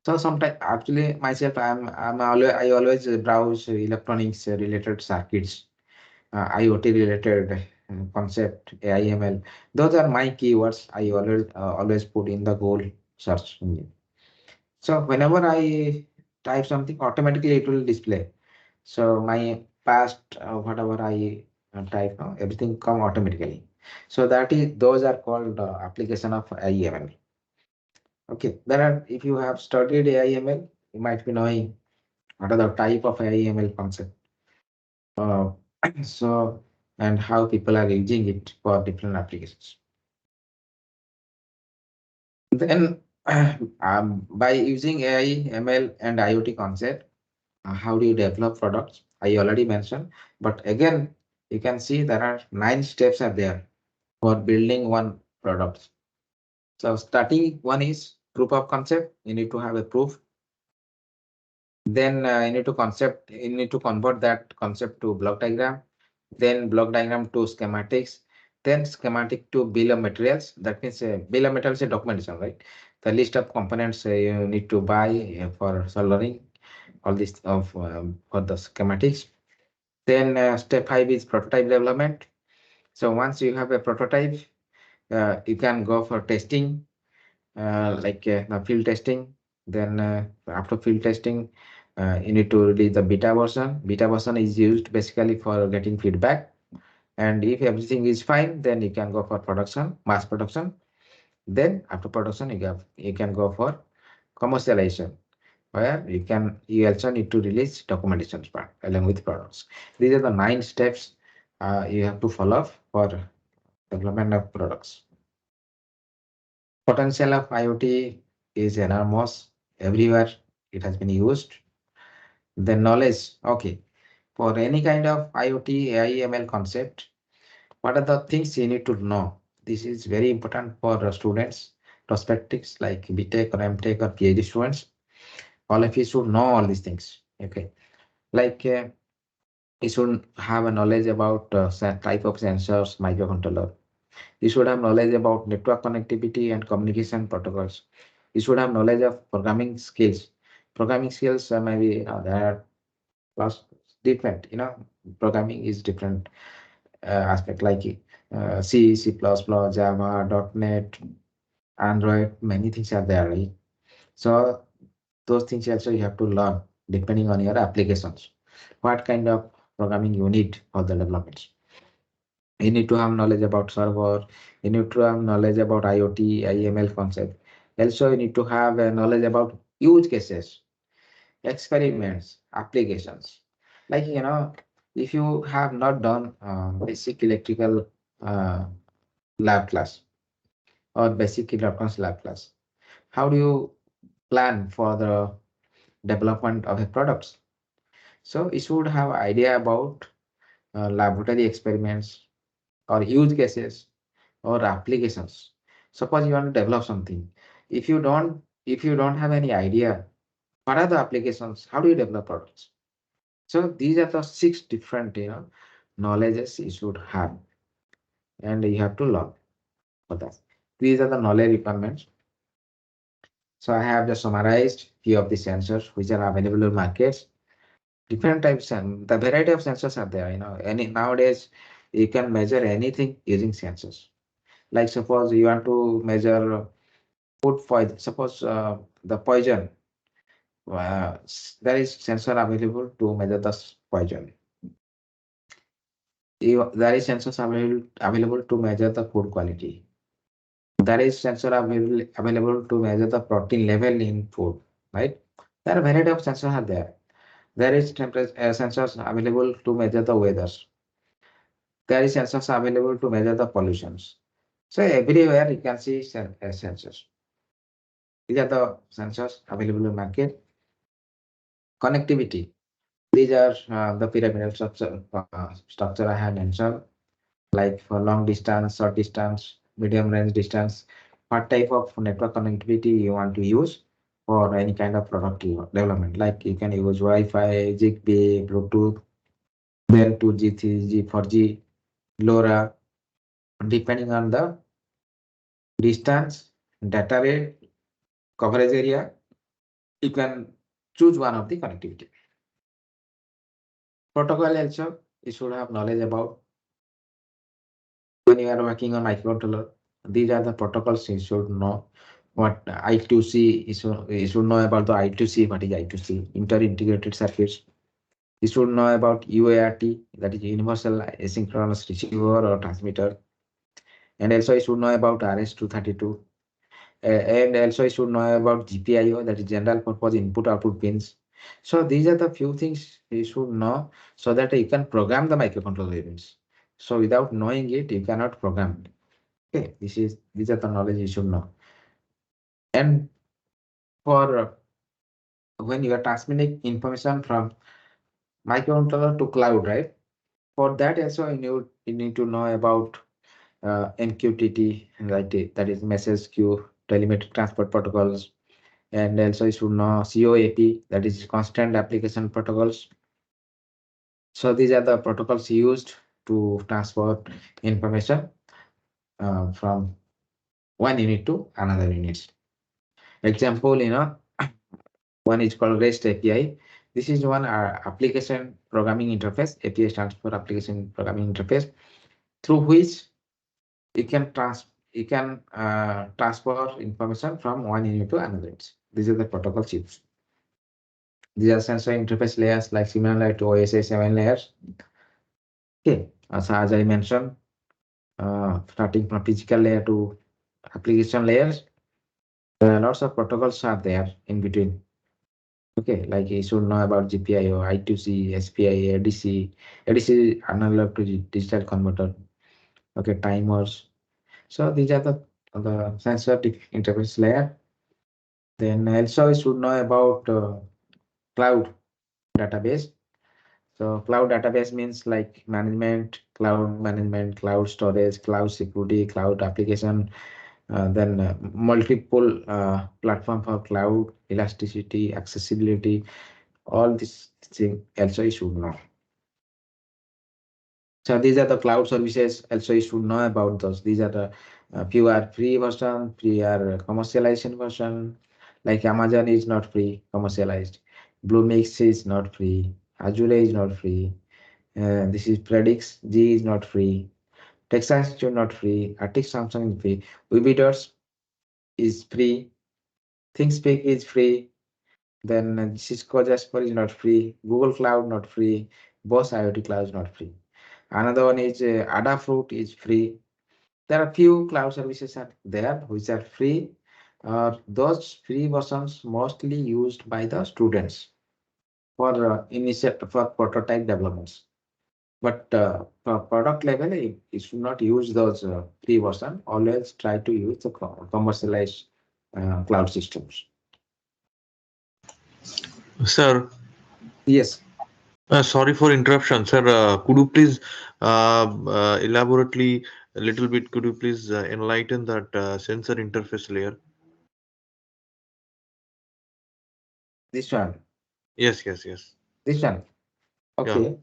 So sometimes actually myself, I always browse electronics related circuits, IoT related concept, AIML. Those are my keywords I always put in the Google search engine. So whenever I type something, automatically it will display. So my past whatever I type now, everything come automatically. So those are called application of AIML. Okay, there are, if you have studied AIML, you might be knowing what are the type of AIML concept. Uh, so and how people are using it for different applications. Then by using AI, ML, and IoT concept, how do you develop products? I already mentioned, but again, you can see there are 9 steps are there for building one product. So starting one is proof of concept. You need to have a proof. Then you need to convert that concept to block diagram. Then block diagram to schematics. Then schematic to bill of materials. That means bill of materials is documentation, right? The list of components you need to buy for soldering, all this of for the schematics. Then step 5 is prototype development. So once you have a prototype, you can go for testing, like the field testing. Then after field testing, you need to release the beta version. Beta version is used basically for getting feedback. And if everything is fine, then you can go for production, mass production. Then after production, you can go for commercialization, where you also need to release documentation part along with products. These are the 9 steps you have to follow for development of products. Potential of IoT is enormous. Everywhere it has been used. The knowledge, okay, for any kind of IoT, AI, ML concept, what are the things you need to know? This is very important for students, prospectives like BTech or MTech or PhD students. All of you should know all these things. Okay, like you should have a knowledge about type of sensors, microcontroller. You should have knowledge about network connectivity and communication protocols. You should have knowledge of programming skills. Programming skills maybe there are plus different. Programming is different aspect like C, C++, Java, .NET, Android. Many things are there, right? So those things also you have to learn depending on your applications. What kind of programming you need for the development? You need to have knowledge about server. You need to have knowledge about IoT, IML concept. Also, you need to have knowledge about use cases, experiments, applications. Like, If you have not done basic electrical lab class or basic electronics lab class, how do you plan for the development of a product? So you should have idea about laboratory experiments or use cases or applications. Suppose you want to develop something. If you don't have any idea, what are the applications? How do you develop products? So these are the 6 different, knowledges you should have, and you have to learn for that. These are the knowledge requirements. So I have just summarized few of the sensors which are available in markets. Different types and the variety of sensors are there. Any nowadays you can measure anything using sensors. Like suppose you want to measure food poison. Suppose the poison. There is sensor available to measure the poison. There is sensors available to measure the food quality. There is sensor available to measure the protein level in food, right? There are variety of sensors are there. There is temperature sensors available to measure the weather. There is sensors available to measure the pollutions. So everywhere you can see sensors. These are the sensors available in market. Connectivity. These are the pyramidal structure I have mentioned, like for long distance, short distance, medium range distance. What type of network connectivity you want to use for any kind of product development? Like you can use Wi-Fi, Zigbee, Bluetooth, then 2G, 3G, 4G, LoRa, depending on the distance, data rate, coverage area, you can choose one of the connectivity. Protocol also, you should have knowledge about when you are working on microcontroller. These are the protocols you should know. What I2C, you should know about the I2C. What is I2C? Inter-integrated circuits. You should know about UART, that is universal asynchronous receiver or transmitter. And also you should know about RS-232. And also you should know about GPIO, that is general purpose input output pins. So these are the few things you should know so that you can program the microcontroller units. So without knowing it, you cannot program it. Okay, these are the knowledge you should know. And for when you are transmitting information from microcontroller to cloud, right? For that also you need to know about MQTT, right? That is message queue, telemetry transport protocols, and also you should know COAP, that is constant application protocols. So these are the protocols used to transport information from one unit to another unit. Example, one is called REST API. This is one application programming interface. API stands for application programming interface, through which you can transfer information from one unit to another unit. These are the protocol chips. These are sensor interface layers like similar to OSI 7 layers. Okay, as I mentioned, starting from physical layer to application layers, there are lots of protocols are there in between. Okay, like you should know about GPIO, I2C, SPI, ADC. ADC analog to digital converter. Okay, timers. So these are the sensor interface layer. Then also you should know about cloud database. So cloud database means like cloud management, cloud storage, cloud security, cloud application, then multiple platform for cloud, elasticity, accessibility, all this thing also you should know. So these are the cloud services also you should know about those. These are the few are free version, few are commercialization version. Like Amazon is not free, commercialized. Bluemix is not free. Azure is not free. This is Predix. G is not free. Texas is not free. Arctic Samsung is free. Ubidots is free. ThinkSpeak is free. Then Cisco Jasper is not free. Google Cloud not free. Boss IoT Cloud is not free. Another one is Adafruit is free. There are few cloud services are there which are free. Those free versions mostly used by the students for initial for prototype developments. But for product level, you should not use those free version. Always try to use the commercialized cloud systems. Sir, Yes. sorry for interruption, sir. Could you please elaborately a little bit? Could you please enlighten that sensor interface layer? This one. Yes, yes, yes. This one. Yeah. Okay.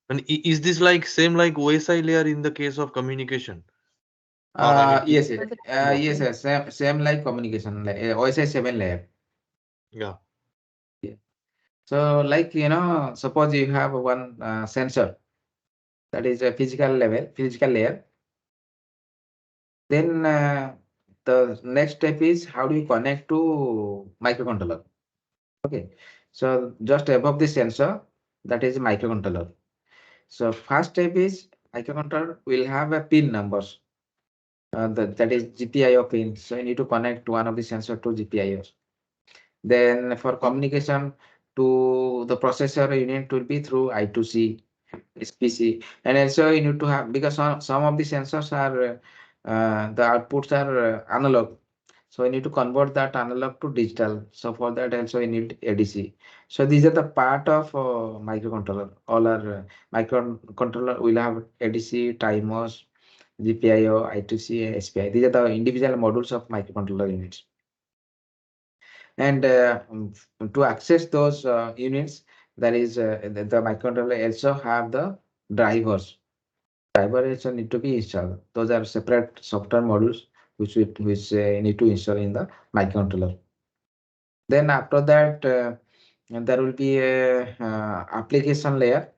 And is this like same like OSI layer in the case of communication? Or I mean, Yes, For yes, the yes, networking. yes, same like communication, like OSI 7 layer. yeah, Yeah. So, like, suppose you have one sensor that is a physical layer. Then the next step is how do you connect to microcontroller? Okay. So just above the sensor, that is microcontroller. So first step is microcontroller will have a pin numbers. That is GPIO pin. So you need to connect one of the sensor to GPIOs. Then for communication to the processor, you need to be through I2C, SPC, and also you need to have because some of the sensors are the outputs are analog. So you need to convert that analog to digital. So for that also you need ADC. So these are the part of microcontroller. All are microcontroller will have ADC, timers, GPIO, I2C, SPI. These are the individual modules of microcontroller units. And to access those units, there is the microcontroller also have the drivers. Driver also need to be installed. Those are separate software modules which need to install in the microcontroller. Then after that, there will be a application layer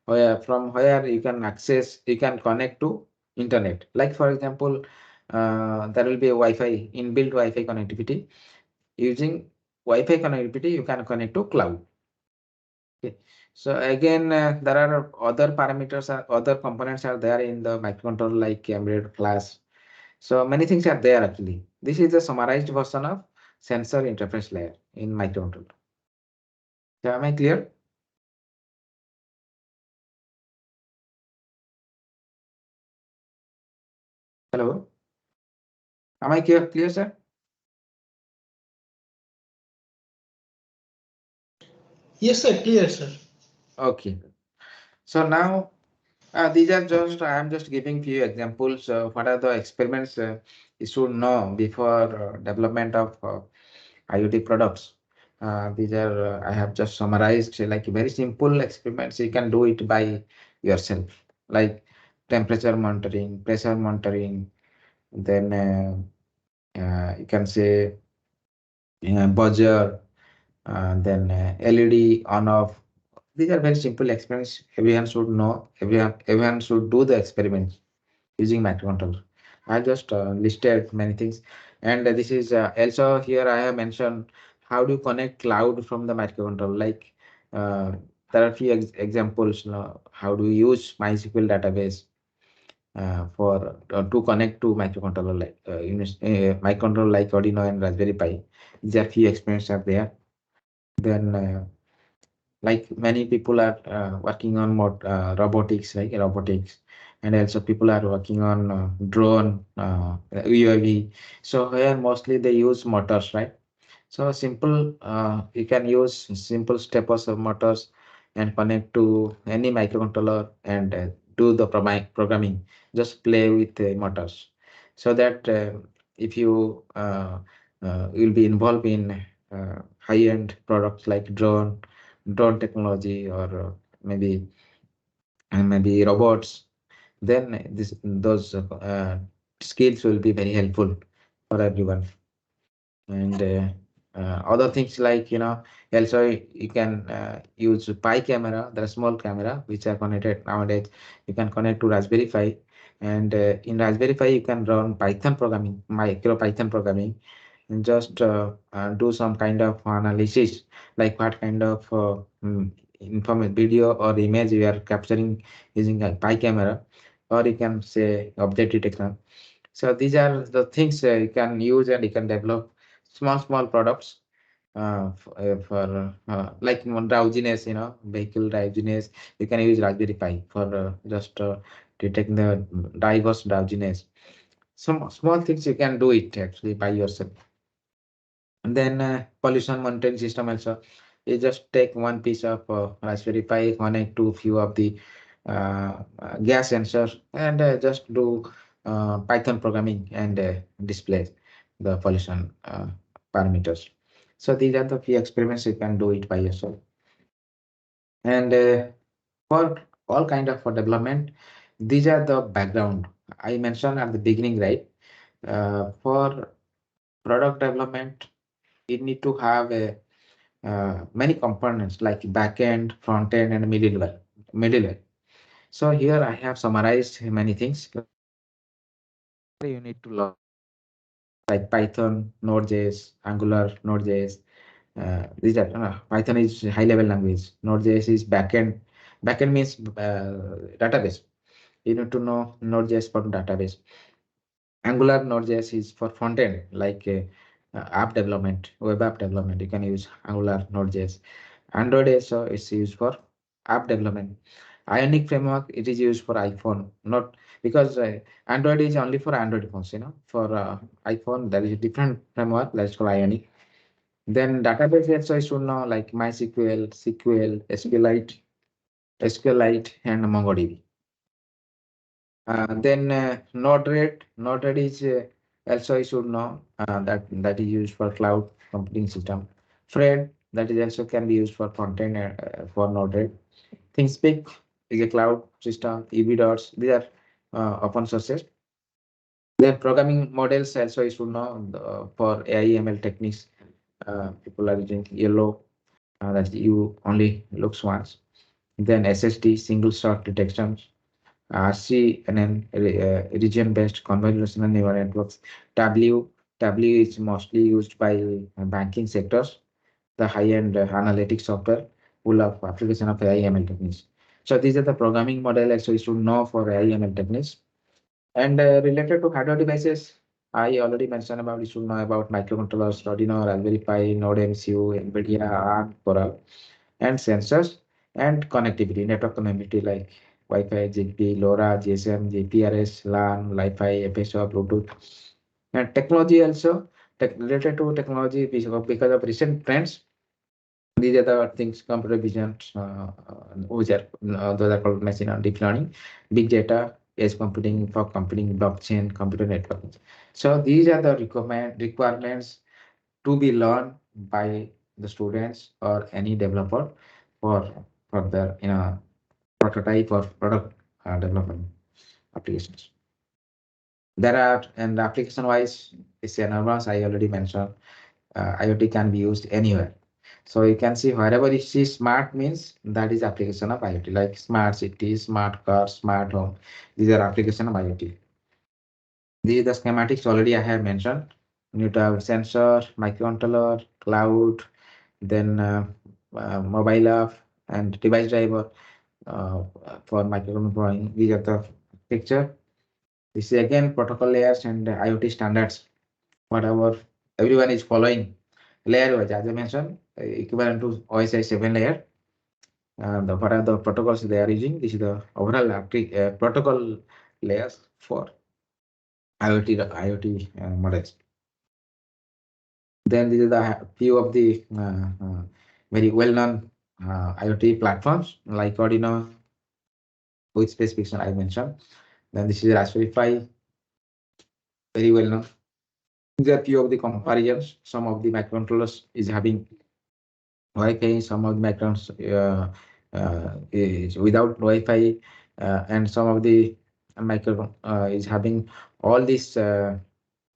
where you can access, you can connect to internet. Like for example, there will be a Wi-Fi, inbuilt Wi-Fi connectivity. Using Wi-Fi connectivity, you can connect to cloud. Okay. So again, there are other parameters or other components are there in the microcontroller like embedded class. So many things are there actually. This is the summarized version of sensor interface layer in microcontroller. So am I clear? Hello? Am I clear, sir? Yes, sir. Clear, sir. Okay. So now these are just, I am just giving few examples. What are the experiments you should know before development of IoT products. These are, I have just summarized like very simple experiments. You can do it by yourself, like temperature monitoring, pressure monitoring, then you can say buzzer, then LED on off. These are very simple experiments. Everyone should know. Everyone should do the experiments using microcontroller. I just listed many things, and this is also here I have mentioned how do you connect cloud from the microcontroller. Like there are few examples. How do you use MySQL database for to connect to microcontroller like microcontroller like Arduino and Raspberry Pi. These are few experiments are there. Then like many people are working on robotics, like robotics, and also people are working on drone, UAV. So here mostly they use motors, right? So simple, you can use simple steppers of motors and connect to any microcontroller and do the programming. Just play with the motors, so that if you will be involved in high-end products like drone technology or maybe robots, then those skills will be very helpful for everyone. And other things like also you can use pi camera. There are small camera which are connected nowadays. You can connect to Raspberry Pi, and in Raspberry Pi you can run Python programming, micro Python programming, and just do some kind of analysis, like what kind of video or image you are capturing using a pi camera, or you can say object detection. So these are the things you can use, and you can develop small products for like drowsiness, vehicle drowsiness. You can use Raspberry Pi for just detecting the diverse drowsiness. Some small things you can do it actually by yourself. And then pollution monitoring system also. You just take one piece of Raspberry Pi, connect to few of the gas sensors, and just do Python programming and display the pollution parameters. So these are the few experiments you can do it by yourself. And for all kind of for development, these are the background I mentioned at the beginning, right? For product development, you need to have a many components like backend, front end, and middleware. Middleware. So here I have summarized many things. You need to learn like Python, Node.js, Angular, Node.js. These are Python is high level language. Node.js is backend. Backend means database. You need to know Node.js for database. Angular Node.js is for front end, like app development, web app development. You can use Angular Node.js. Android is used for app development. Ionic framework, it is used for iPhone, not because Android is only for Android phones. For iPhone there is a different framework that's called Ionic. Then database also I should know like MySQL, SQL, SQLite, and MongoDB. Then Node-RED is also I should know that is used for cloud computing system. Fred, that is also can be used for front-end for Node-RED. ThinkSpeak is a cloud system. UB-Dots, these are open sources. Then programming models also you should know for AI ML techniques. People are using yellow, that you only looks once. Then SSD, single shot detection. CNN, region-based convolutional neural networks. W is mostly used by banking sectors, the high-end analytics software full of application of AI ML techniques. So these are the programming model so you should know for AI ML techniques. And related to hardware devices, I already mentioned about you should know about microcontrollers, Arduino, Raspberry Pi, Node MCU, NVIDIA, ARM, Coral, and sensors and connectivity, network connectivity like Wi-Fi, Zigbee, LoRa, GSM, GPRS, LAN, Wi-Fi, FSO, Bluetooth. And technology also, related to technology because of recent trends, these are the things, computer vision, which are those are called machine and deep learning, big data, edge computing, fog computing, blockchain, computer networking. So these are the requirements to be learned by the students or any developer for their prototype or product development applications. There are, and application wise, it's enormous. I already mentioned IoT can be used anywhere. So you can see wherever you see smart means that is application of IoT, like smart cities, smart cars, smart home. These are application of IoT. These are the schematics already I have mentioned. You need to have sensor, microcontroller, cloud, then mobile app and device driver for microcontroller. These are the picture. This is again protocol layers and IoT standards. Whatever everyone is following layer wise, as I mentioned, equivalent to OSI 7 layer. What are the protocols they are using? This is the overall protocol layers for IoT models. Then these are the few of the very well-known IoT platforms like Arduino, with specification I mentioned. Then this is Raspberry Pi, very well known. These are few of the comparisons. Some of the microcontrollers is having Wi-Fi, some of the microns is without Wi-Fi, and some of the micro is having all these the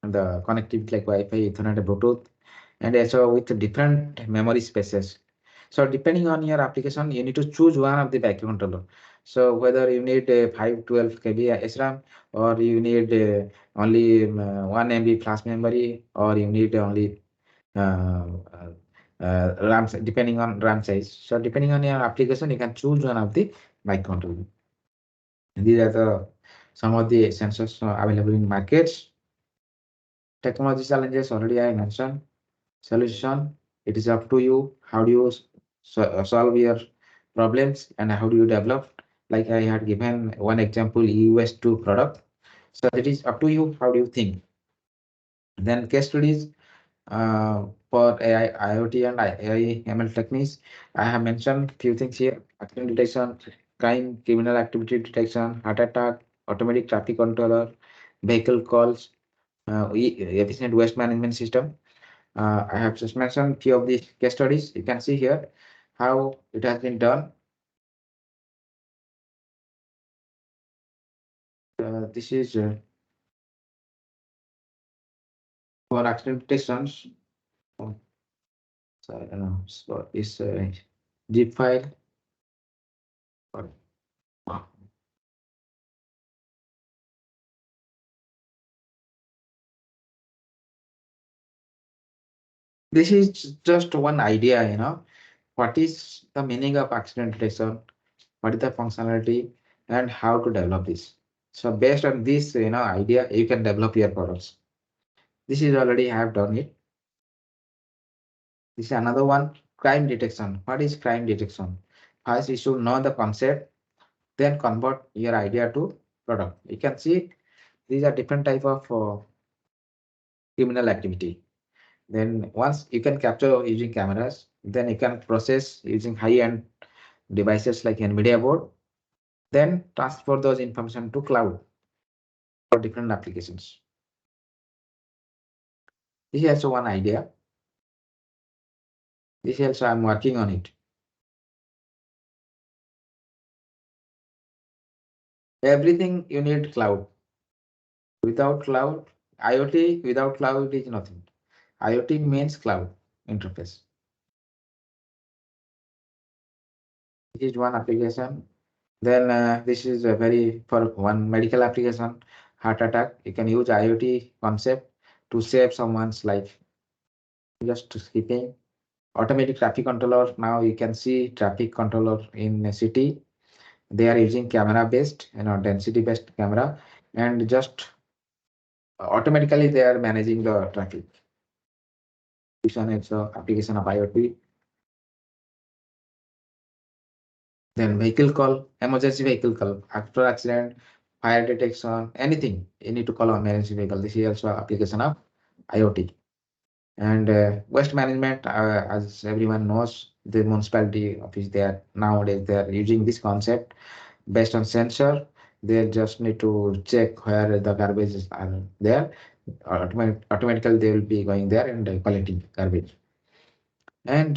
connectivity like Wi-Fi, Ethernet, Bluetooth, and also with different memory spaces. So depending on your application, you need to choose one of the microcontroller. So whether you need a 512 KB SRAM or you need only 1 MB flash memory or you need only uh, RAM, depending on RAM size. So depending on your application, you can choose one of the microcontroller. These are the some of the sensors available in markets. Technology challenges already I mentioned. Solution, It is up to you. How do you solve your problems and how do you develop? Like I had given one example, US2 product. So it is up to you. How do you think? Then case studies for AI, IoT and AI ML techniques. I have mentioned few things here: accident detection, crime, criminal activity detection, heart attack, automatic traffic controller, vehicle calls, efficient waste management system. I have just mentioned few of these case studies. You can see here how it has been done. This is for accident detections. So I don't know. So it's a zip file. This is just one idea, what is the meaning of accident detection, what is the functionality, and how to develop this. So based on this, idea, you can develop your products. This is already I have done it. This is another one, crime detection. What is crime detection? First, you should know the concept, then convert your idea to product. You can see these are different type of criminal activity. Then once you can capture using cameras, then you can process using high-end devices like NVIDIA board, then transfer those information to cloud for different applications. This is also one idea. This also I'm working on it. Everything you need cloud. Without cloud, IoT without cloud is nothing. IoT means cloud interface. This is one application. Then this is a very for one medical application, heart attack. You can use IoT concept to save someone's life. Just skipping automatic traffic controller. Now you can see traffic controller in a city. They are using camera based, density based camera, and just automatically they are managing the traffic. This one is application of IoT. Then vehicle call, emergency vehicle call, after accident, fire detection, anything you need to call on emergency vehicle. This is also application of IoT. And waste management, as everyone knows, the municipality office there nowadays they are using this concept based on sensor. They just need to check where the garbages are there. Automatically they will be going there and collecting garbage. And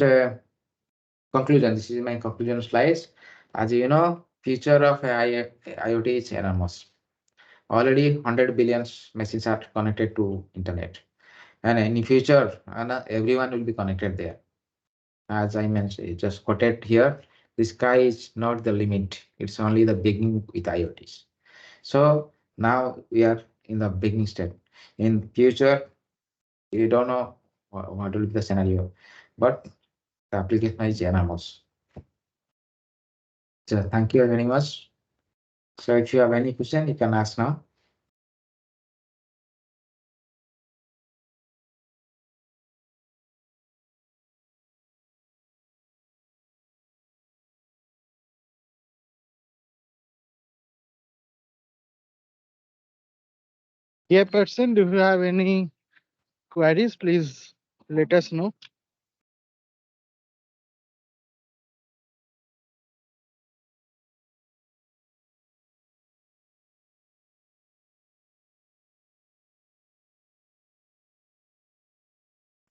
conclusion. This is my conclusion slides. As you know, future of IoT is enormous. Already 100 billion machines are connected to internet, and in future, everyone will be connected there. As I mentioned, just quoted here, the sky is not the limit. It's only the beginning with IoTs. So now we are in the beginning step. In future, we don't know what will be the scenario, but the application is enormous. So thank you very much. So if you have any question, you can ask now. Yeah, person, do you have any queries? Please let us know.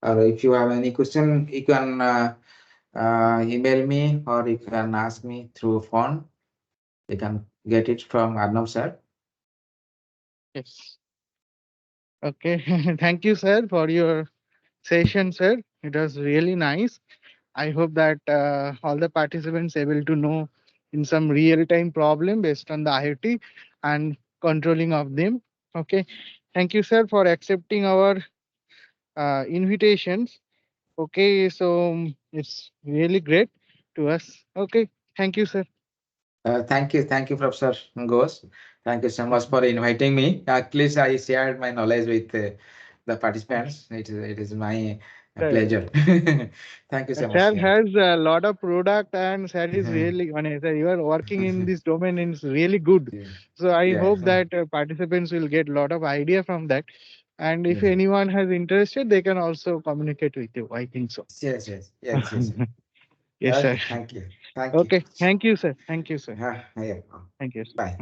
Or if you have any question, you can email me or you can ask me through phone. You can get it from Arnav sir. Yes. Okay. Thank you, sir, for your session, sir. It was really nice. I hope that all the participants able to know in some real-time problem based on the IoT and controlling of them. Okay. Thank you, sir, for accepting our invitations. Okay. So it's really great to us. Okay. Thank you, sir. Thank you, Professor Ghosh. Thank you so much for inviting me. At least I shared my knowledge with the participants. It is my A Sir, pleasure. Thank you so much, sir sir. has a lot of product and sir is really, I mean, sir, you are working in this domain and it's really good. Yeah. So I Yeah. hope that participants will get a lot of idea from that. And if Yes. anyone has interested, they can also communicate with you. I think so. Yes. Yes. Yes. Yes. Sir. Yes, sir. Okay. Thank you. Thank you. Okay. Thank you, sir. Thank you, sir. Yeah. Thank you. Bye.